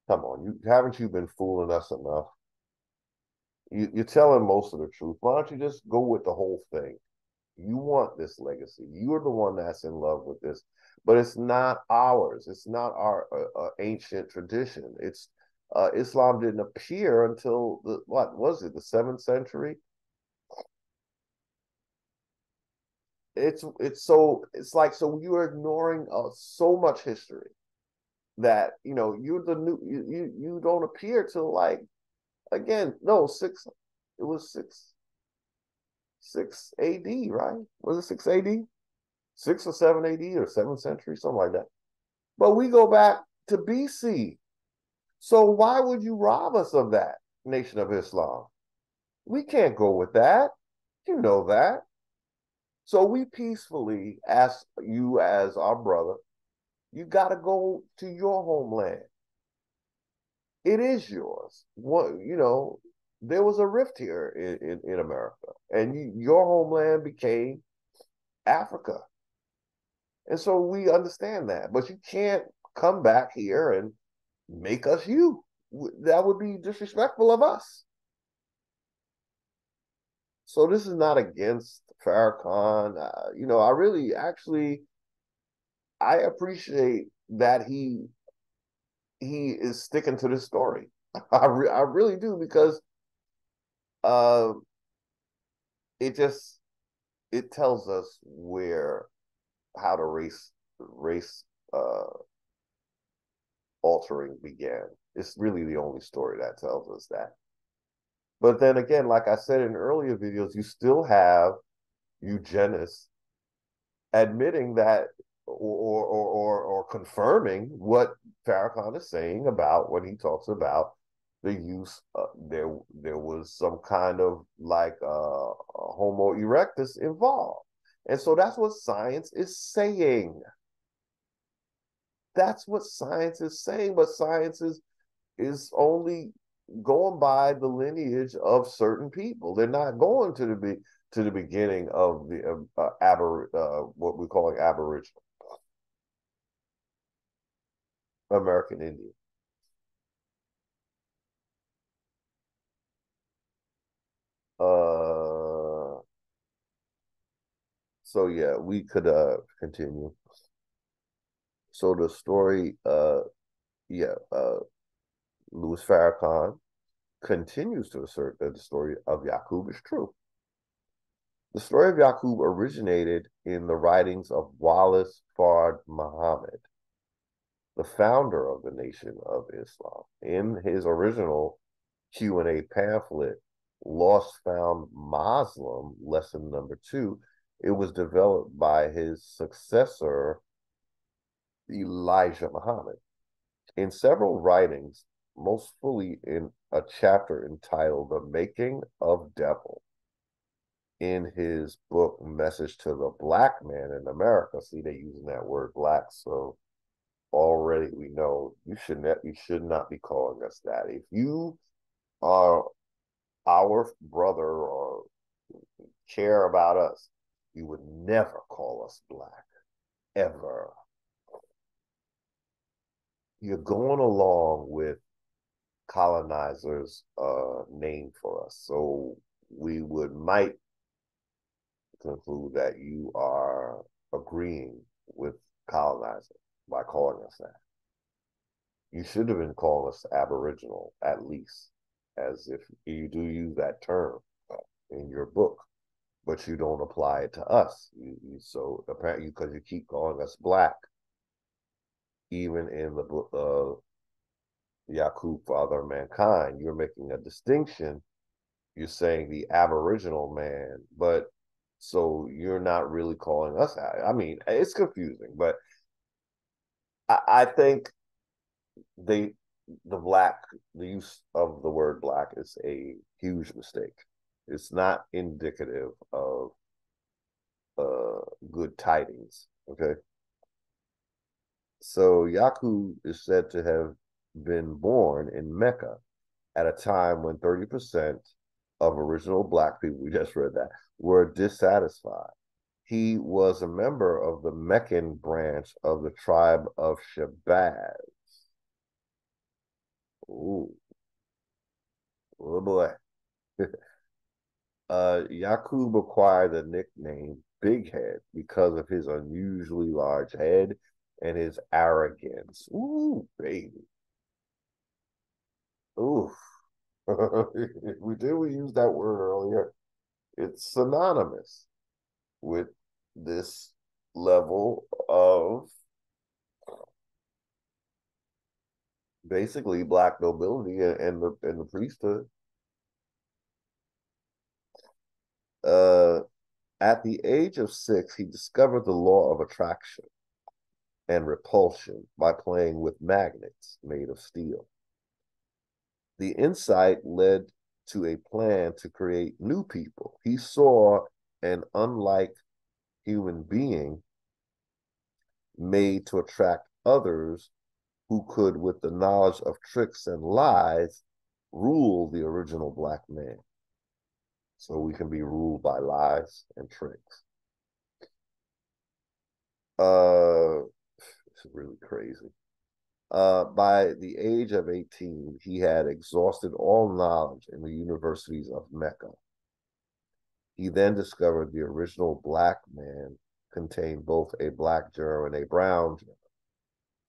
Come on. Haven't you been fooling us enough? You're telling most of the truth. Why don't you just go with the whole thing? You want this legacy. You're the one that's in love with this, but it's not ours. It's not our ancient tradition. Islam didn't appear until what was it, the 7th century? So you're ignoring so much history that you're the new you don't appear till like again no six it was six AD, right? Was it 6 AD? 6 or 7 AD or 7th century, something like that. But we go back to BC. So why would you rob us of that, Nation of Islam? We can't go with that. You know that. So we peacefully ask you as our brother, you got to go to your homeland. It is yours. There was a rift here in America, and your homeland became Africa. And so we understand that, but you can't come back here and make us you. That would be disrespectful of us. So this is not against Farrakhan. I really actually I appreciate that he is sticking to this story. I really do because uh, it it tells us where how the race uh, altering began. It's really the only story that tells us that. But then again, like I said in earlier videos, you still have eugenists admitting that or confirming what Farrakhan is saying about when he talks about the use. There was some kind of like Homo erectus involved, and so that's what science is saying. That's what science is saying, but science is only going by the lineage of certain people. They're not going to the beginning of the what we call Aboriginal American Indian. Uh, so yeah, we could continue. So the story, yeah, Louis Farrakhan continues to assert that the story of YAKUB is true. The story of YAKUB originated in the writings of Wallace Fard Muhammad, the founder of the Nation of Islam. In his original Q&A pamphlet, Lost Found Muslim, lesson number 2, it was developed by his successor, Elijah Muhammad. In several writings, most fully in a chapter entitled The Making of Devil, in his book Message to the Black Man in America. See, they're using that word black, so already we know you should not be calling us that. If you are our brother or care about us, you would never call us black, ever. You're going along with colonizers' name for us. So we might conclude that you are agreeing with colonizer by calling us that. You should have been calling us Aboriginal at least, as if you do use that term in your book, but you don't apply it to us. So apparently, because you keep calling us Black, even in the book YAKUB, Father of Mankind, you're making a distinction. You're saying the Aboriginal man, but so you're not really calling us out. I mean, it's confusing, but I think they the use of the word Black is a huge mistake. It's not indicative of good tidings. Okay, so Yakub is said to have been born in Mecca at a time when 30% of original Black people, we just read that, were dissatisfied. He was a member of the Meccan branch of the tribe of Shabazz. Ooh, oh boy. Yakub acquired the nickname Big Head because of his unusually large head and his arrogance. Ooh, baby. Ooh. We use that word earlier. It's synonymous with this level of basically Black nobility and the priesthood. Uh, at the age of 6, he discovered the law of attraction and repulsion by playing with magnets made of steel. The insight led to a plan to create new people. He saw an unlike human being made to attract others who could, with the knowledge of tricks and lies, rule the original Black man. So we can be ruled by lies and tricks. It's really crazy. By the age of 18, he had exhausted all knowledge in the universities of Mecca. He then discovered the original Black man contained both a black germ and a brown germ.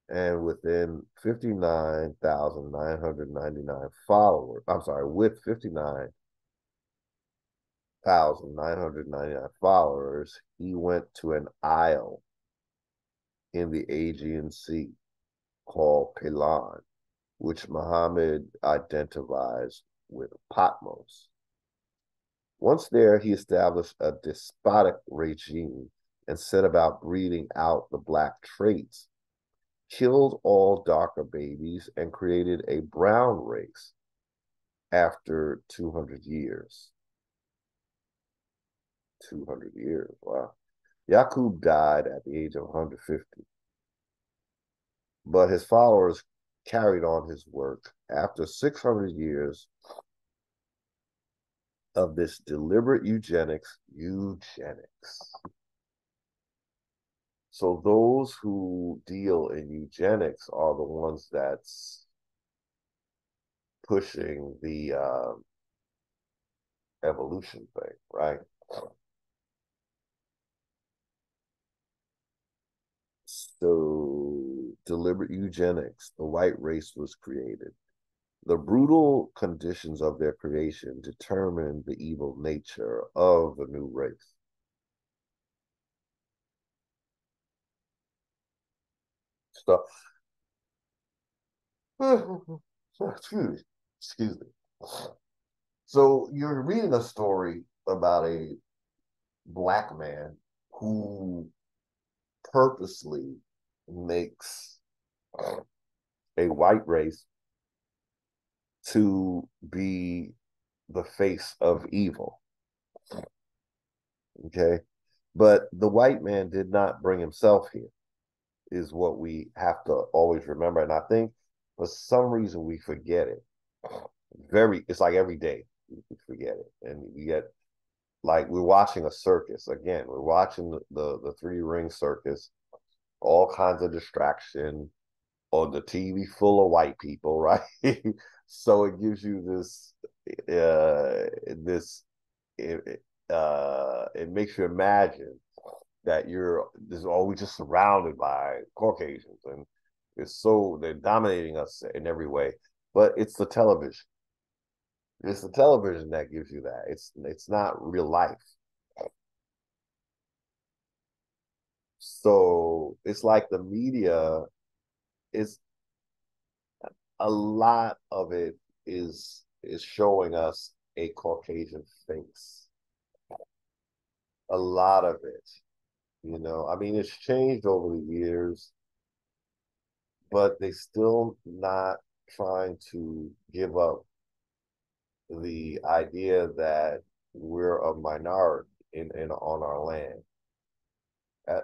And within 59,999 followers, I'm sorry, with 59,999 followers, he went to an isle in the Aegean Sea called Pelan, which Muhammad identifies with Patmos. Once there, he established a despotic regime and set about breeding out the Black traits, killed all darker babies, and created a brown race after 200 years. 200 years, wow. Yakub died at the age of 150, but his followers carried on his work. After 600 years of this deliberate eugenics. So those who deal in eugenics are the ones that's pushing the evolution thing, right? So deliberate eugenics, the white race was created. The brutal conditions of their creation determined the evil nature of the new race. So, excuse me. So you're reading a story about a Black man who purposely makes a white race to be the face of evil. Okay. But the white man did not bring himself here, is what we have to always remember. And I think for some reason we forget it. It's like every day we forget it. And you get like we're watching a circus again. We're watching the three ring circus, all kinds of distraction on the TV full of white people, right? So it gives you this it makes you imagine that you're this always just surrounded by Caucasians, and they're dominating us in every way. But it's the television. It's the television that gives you that. It's not real life. So it's like the media is a lot of it is showing us a Caucasian face. A lot of it, I mean, it's changed over the years, but they still not trying to give up the idea that we're a minority in on our land.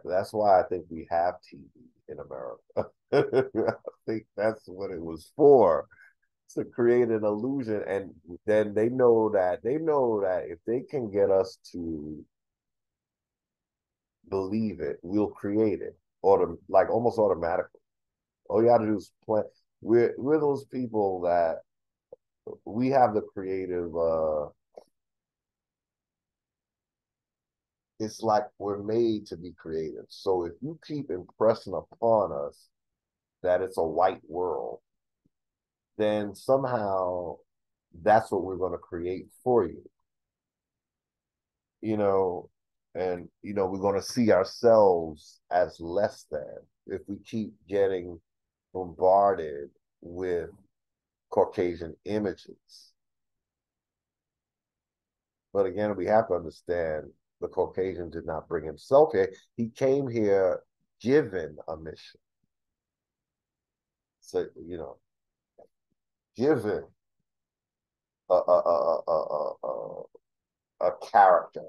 That's why I think we have TV in America. I think that's what it was for, to create an illusion, and then they know that if they can get us to believe it, we'll create it, like almost automatically. All you got to do is plan. We're those people that we have the creative. It's like we're made to be creative. So if you keep impressing upon us that it's a white world, then somehow that's what we're going to create for you. You know, and we're going to see ourselves as less than if we keep getting bombarded with Caucasian images. But again, we have to understand the Caucasian did not bring himself here. He came here given a mission. So, given a character.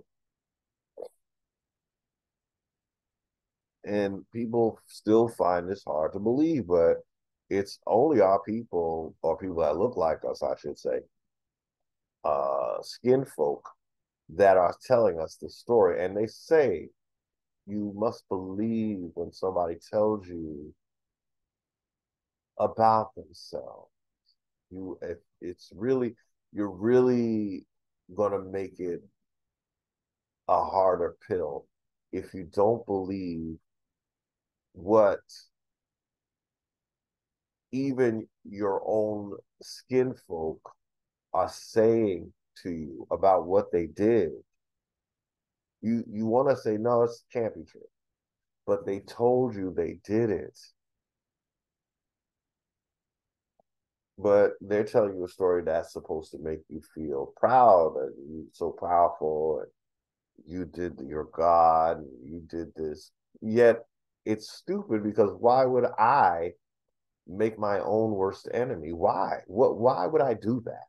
And people still find this hard to believe, but it's only our people, or people that look like us, I should say, skin folk, that are telling us the story. And they say you must believe when somebody tells you about themselves. If it's really, you're really gonna make it a harder pill if you don't believe what even your own skin folk are saying to you about what they did. You want to say no, it can't be true, but they told you they did it. But they're telling you a story that's supposed to make you feel proud and you're so powerful and you did your God, and you did this. Yet it's stupid, because why would I make my own worst enemy? Why would I do that?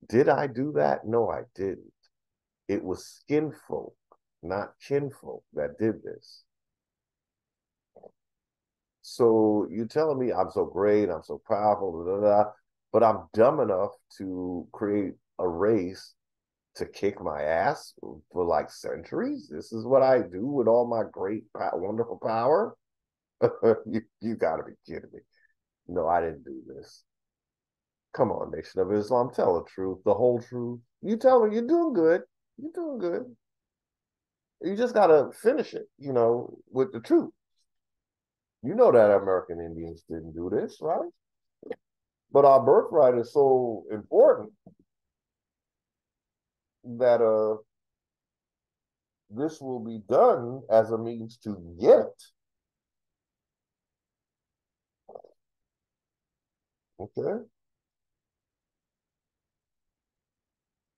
Did I do that? No, I didn't. It was skinfolk, not kinfolk, that did this. So you're telling me I'm so great, I'm so powerful, blah, blah, blah, but I'm dumb enough to create a race to kick my ass for like centuries? This is what I do with all my great, wonderful power? You got to be kidding me. No, I didn't do this. Come on, Nation of Islam, tell the truth, the whole truth. You tell me you're doing good. You're doing good. You just got to finish it, with the truth. You know that American Indians didn't do this, right? But our birthright is so important that this will be done as a means to get it. Okay.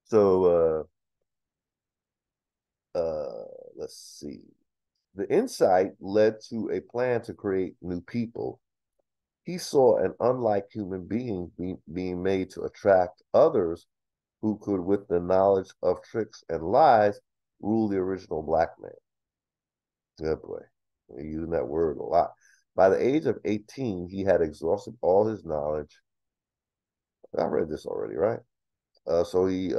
So let's see. The insight led to a plan to create new people. He saw an unlike human being being made to attract others who could, with the knowledge of tricks and lies, rule the original black man. Good boy. You're using that word a lot. By the age of 18, he had exhausted all his knowledge. I read this already, right? So he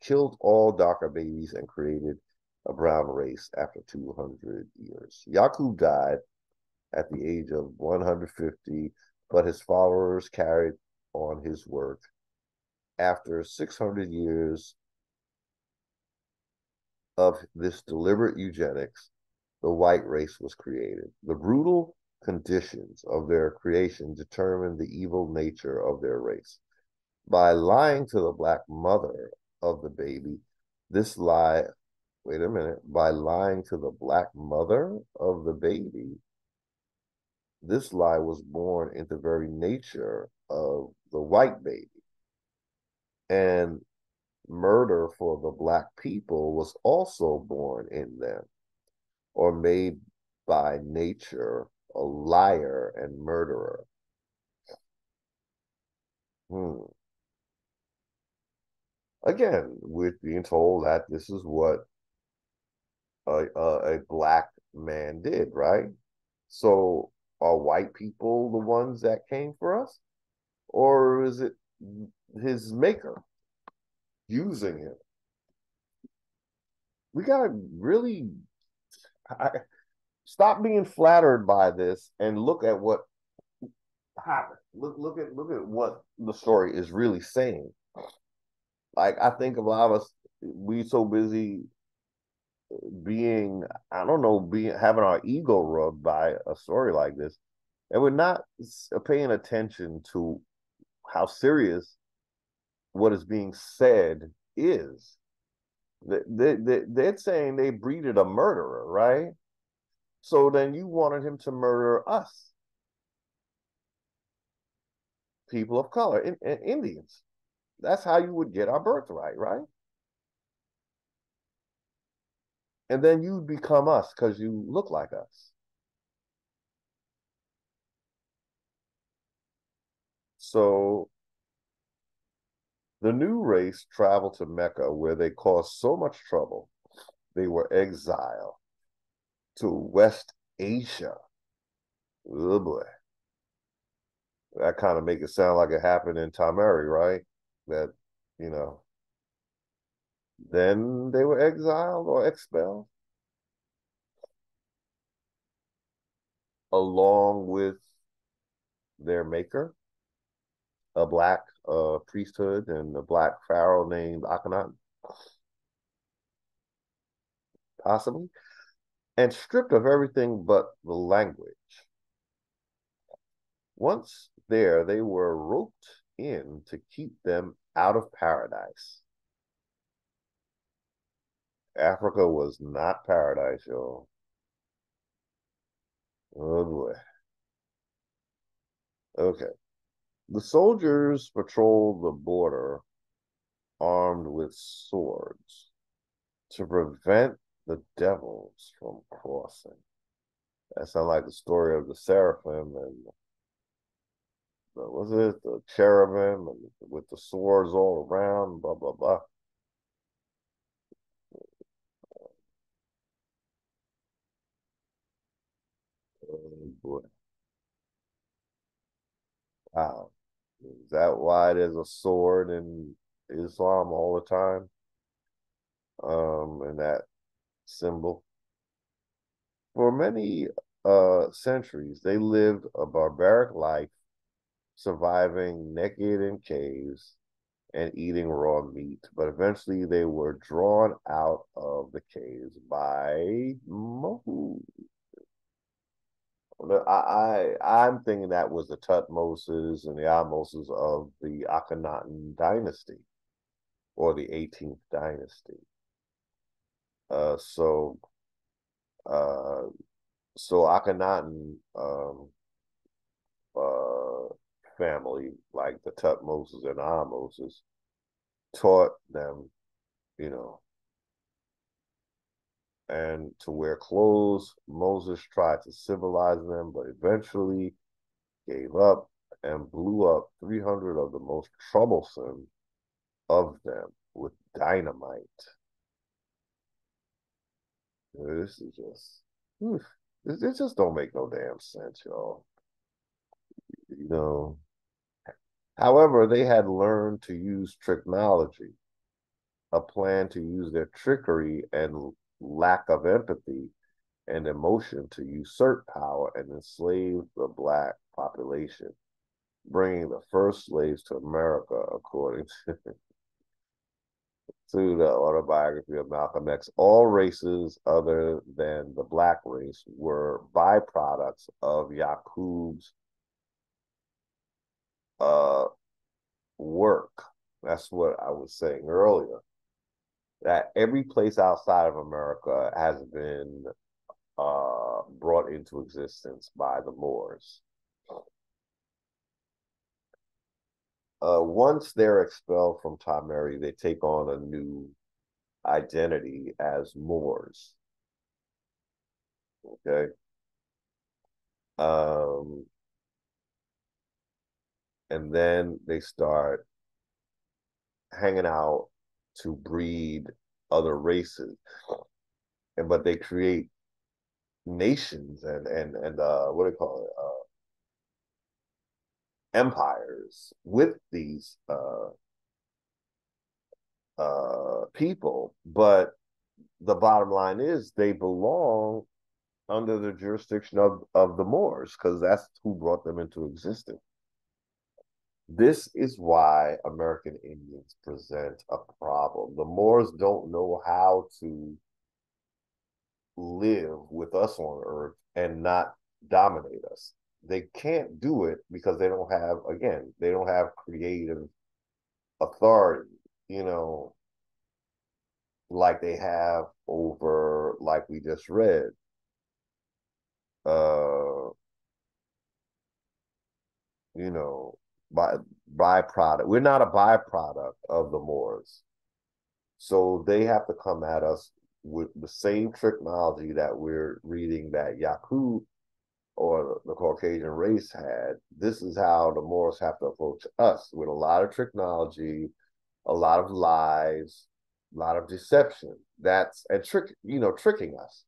killed all darker babies and created a brown race after 200 years. YAKUB died at the age of 150, but his followers carried on his work. After 600 years of this deliberate eugenics, the white race was created. The brutal conditions of their creation determined the evil nature of their race. By lying to the black mother of the baby, this lie, wait a minute, by lying to the black mother of the baby, this lie was born into the very nature of the white baby. And murder for the black people was also born in them, or made by nature a liar and murderer. Again, we're being told that this is what a black man did, right? So are white people the ones that came for us? Or is it his maker using him? We got to really stop being flattered by this and look at what happened. Look at what the story is really saying. Like, I think a lot of us, we so busy being, I don't know, being having our ego rubbed by a story like this, and we're not paying attention to how serious what is being said is. They're saying they breeded a murderer, right? So then you wanted him to murder us, people of color, Indians. That's how you would get our birthright, right? And then you become us because you look like us. So the new race traveled to Mecca, where they caused so much trouble. They were exiled to West Asia. Oh boy. That kind of make it sound like it happened in Tamari, right? That, you know, then they were exiled or expelled along with their maker, a black priesthood and a black pharaoh named Akhenaten, possibly, and stripped of everything but the language. Once there, they were roped in to keep them out of paradise. Africa was not paradise, y'all. Oh boy. Okay. The soldiers patrolled the border armed with swords to prevent the devils from crossing. That sounds like the story of the seraphim and was it the cherubim and with the swords all around, blah blah blah. Oh boy. Wow. Is that why there's a sword in Islam all the time? And that symbol. For many centuries, they lived a barbaric life, surviving naked in caves and eating raw meat. But eventually, they were drawn out of the caves by Mohu. I'm thinking that was the Tutmosis and the Ahmoses of the Akhenaten dynasty or the 18th dynasty. Uh, so, uh, so Akhenaten uh, family, like the Tutmosis and Ahmoses, taught them, you know, and to wear clothes. Moses tried to civilize them, but eventually gave up and blew up 300 of the most troublesome of them with dynamite. This is just, this just don't make no damn sense, y'all. You know, however, they had learned to use technology, a plan to use their trickery and lack of empathy and emotion to usurp power and enslave the black population. bringing the first slaves to America, according to the autobiography of Malcolm X. All races other than the black race were byproducts of YAKUB's uh, work. That's what I was saying earlier. That every place outside of America has been brought into existence by the Moors. Once they're expelled from Tamari, they take on a new identity as Moors. Okay. Um, and then they start hanging out to breed other races. But they create nations and what do you call it? Empires with these people. But the bottom line is they belong under the jurisdiction of the Moors, because that's who brought them into existence. This is why American Indians present a problem. The Moors don't know how to live with us on Earth and not dominate us. They can't do it because they don't have, again, they don't have creative authority, you know, like they have over, like we just read, uh, you know, by byproduct. We're not a byproduct of the Moors. So they have to come at us with the same technology that we're reading that YAKUB or the Caucasian race had. This is how the Moors have to approach us, with a lot of technology, a lot of lies, a lot of deception. That's and tricking us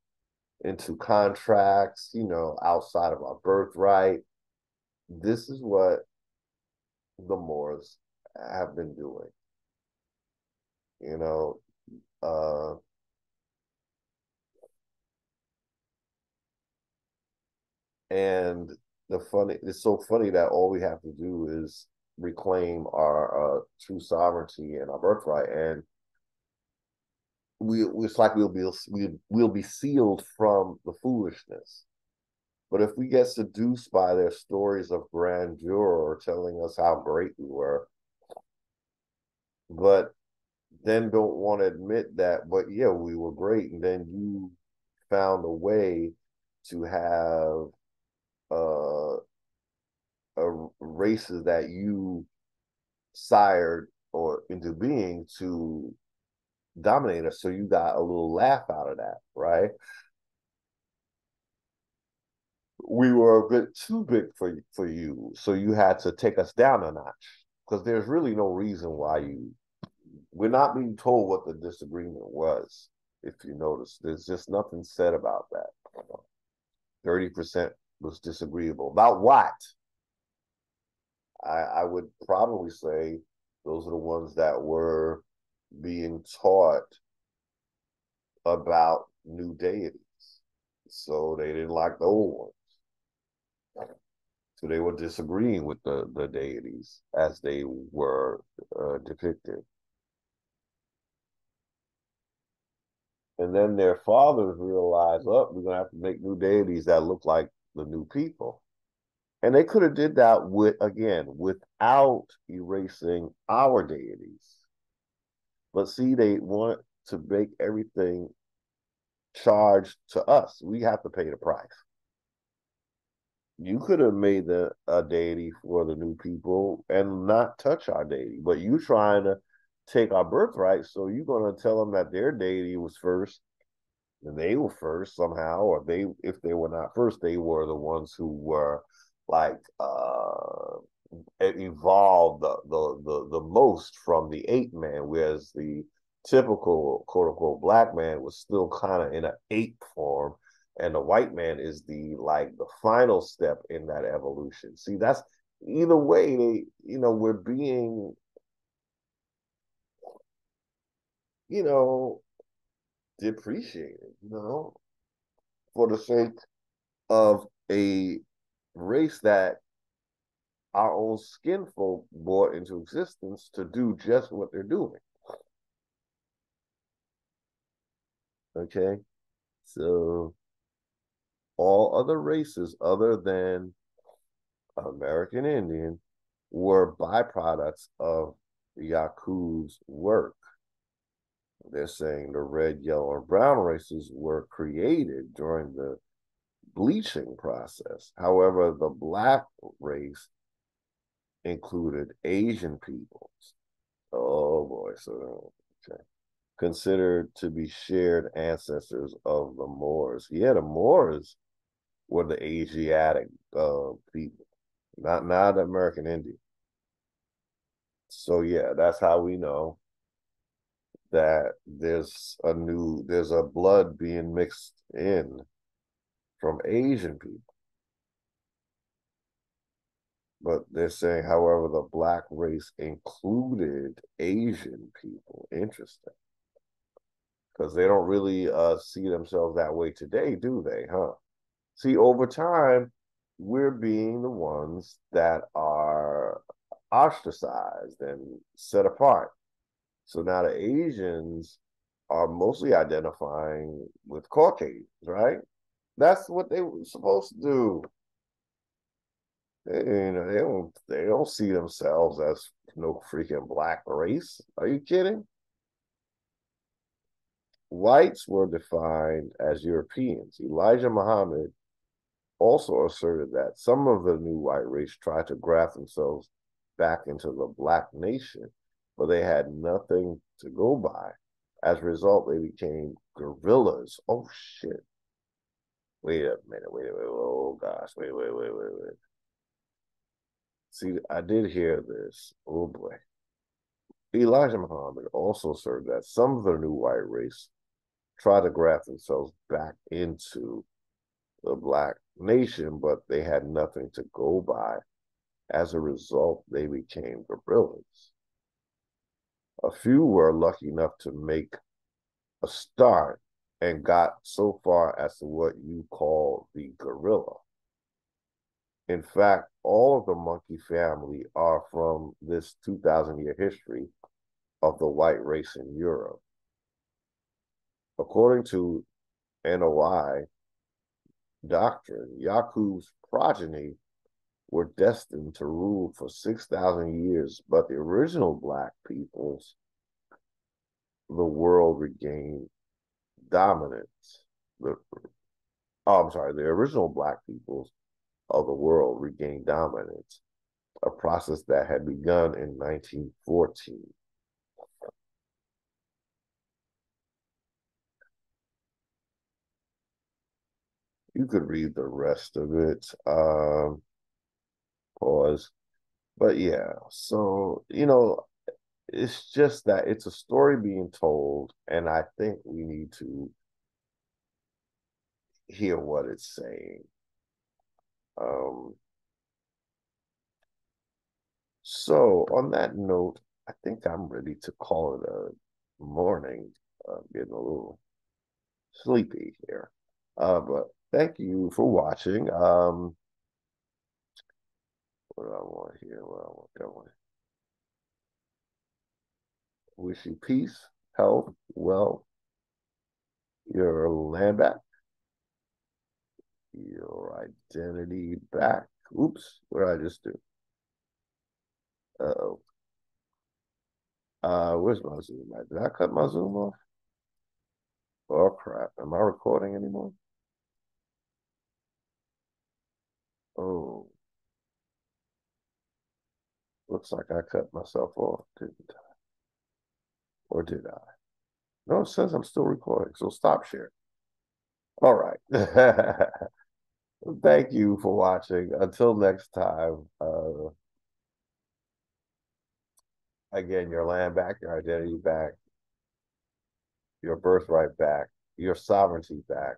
into contracts, outside of our birthright. This is what the Moors have been doing. You know, uh, and it's so funny that all we have to do is reclaim our true sovereignty and our birthright, and it's like we'll be sealed from the foolishness. But if we get seduced by their stories of grandeur or telling us how great we were, but then don't want to admit that, but yeah, we were great, and then you found a way to have uh, races that you sired or into being to dominate us. So you got a little laugh out of that, right? We were a bit too big for you, so you had to take us down a notch. Because there's really no reason why we're not being told what the disagreement was. If you notice, there's just nothing said about that. 30% was disagreeable. About what? I would probably say those are the ones that were being taught about new deities. So they didn't like the old ones. So they were disagreeing with the deities as they were depicted. And then their fathers realized, oh, we're going to have to make new deities that look like the new people. And they could have did that without erasing our deities. But see, they want to make everything charged to us. We have to pay the price. You could have made a deity for the new people and not touch our deity, but you trying to take our birthright, so you're going to tell them that their deity was first and they were first somehow, or if they were not first, they were the ones who were like evolved the most from the ape man, whereas the typical quote unquote black man was still kind of in an ape form, and the white man is the final step in that evolution. See, that's either way we're being you know depreciated, for the sake of a race that our own skin folk brought into existence to do just what they're doing. Okay. So all other races other than American Indian were byproducts of Yakub's work. They're saying the red, yellow, and brown races were created during the bleaching process. However, the black race included Asian peoples. Oh boy, so okay. Considered to be shared ancestors of the Moors. Yeah, the Moors were the Asiatic people, not the American Indian. So yeah, that's how we know that there's a blood being mixed in from Asian people. But they're saying, however, the black race included Asian people. Interesting. Because they don't really see themselves that way today, do they, huh? See, over time, we're being the ones that are ostracized and set apart. So now the Asians are mostly identifying with Caucasians, right? That's what they were supposed to do. They don't see themselves as no freaking black race. Are you kidding? Whites were defined as Europeans. Elijah Muhammad also asserted that some of the new white race tried to graft themselves back into the black nation, but they had nothing to go by. As a result, they became guerrillas. Oh shit. Wait a minute. Wait. Oh gosh. Wait. See, I did hear this. Oh boy. Elijah Muhammad also asserted that some of the new white race tried to graft themselves back into the black nation, but they had nothing to go by. As a result, they became guerrillas. A few were lucky enough to make a start and got so far as to what you call the guerrilla. In fact, all of the monkey family are from this 2,000-year history of the white race in Europe. According to NOI doctrine, Yakub's progeny were destined to rule for 6,000 years, but the original black peoples, the world regained dominance. The original black peoples of the world regained dominance, a process that had begun in 1914. You could read the rest of it. Pause. But yeah, so, it's just that it's a story being told, and I think we need to hear what it's saying. Um, so on that note, I think I'm ready to call it a morning. Getting a little sleepy here. But thank you for watching. What do I want here? What I want? Wish you peace, health, wealth, your land back, your identity back. Oops, what did I just do? Uh-oh. Where's my Zoom at? Did I cut my Zoom off? Oh crap. Am I recording anymore? Oh, looks like I cut myself off, didn't I? Or did I? No, it says I'm still recording, so stop sharing. All right. Thank you for watching. Until next time, again, your land back, your identity back, your birthright back, your sovereignty back,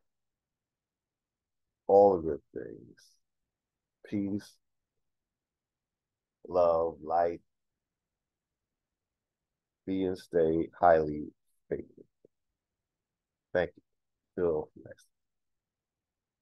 all the good things. Peace, love, light, be and stay highly favored. Thank you. Till next time.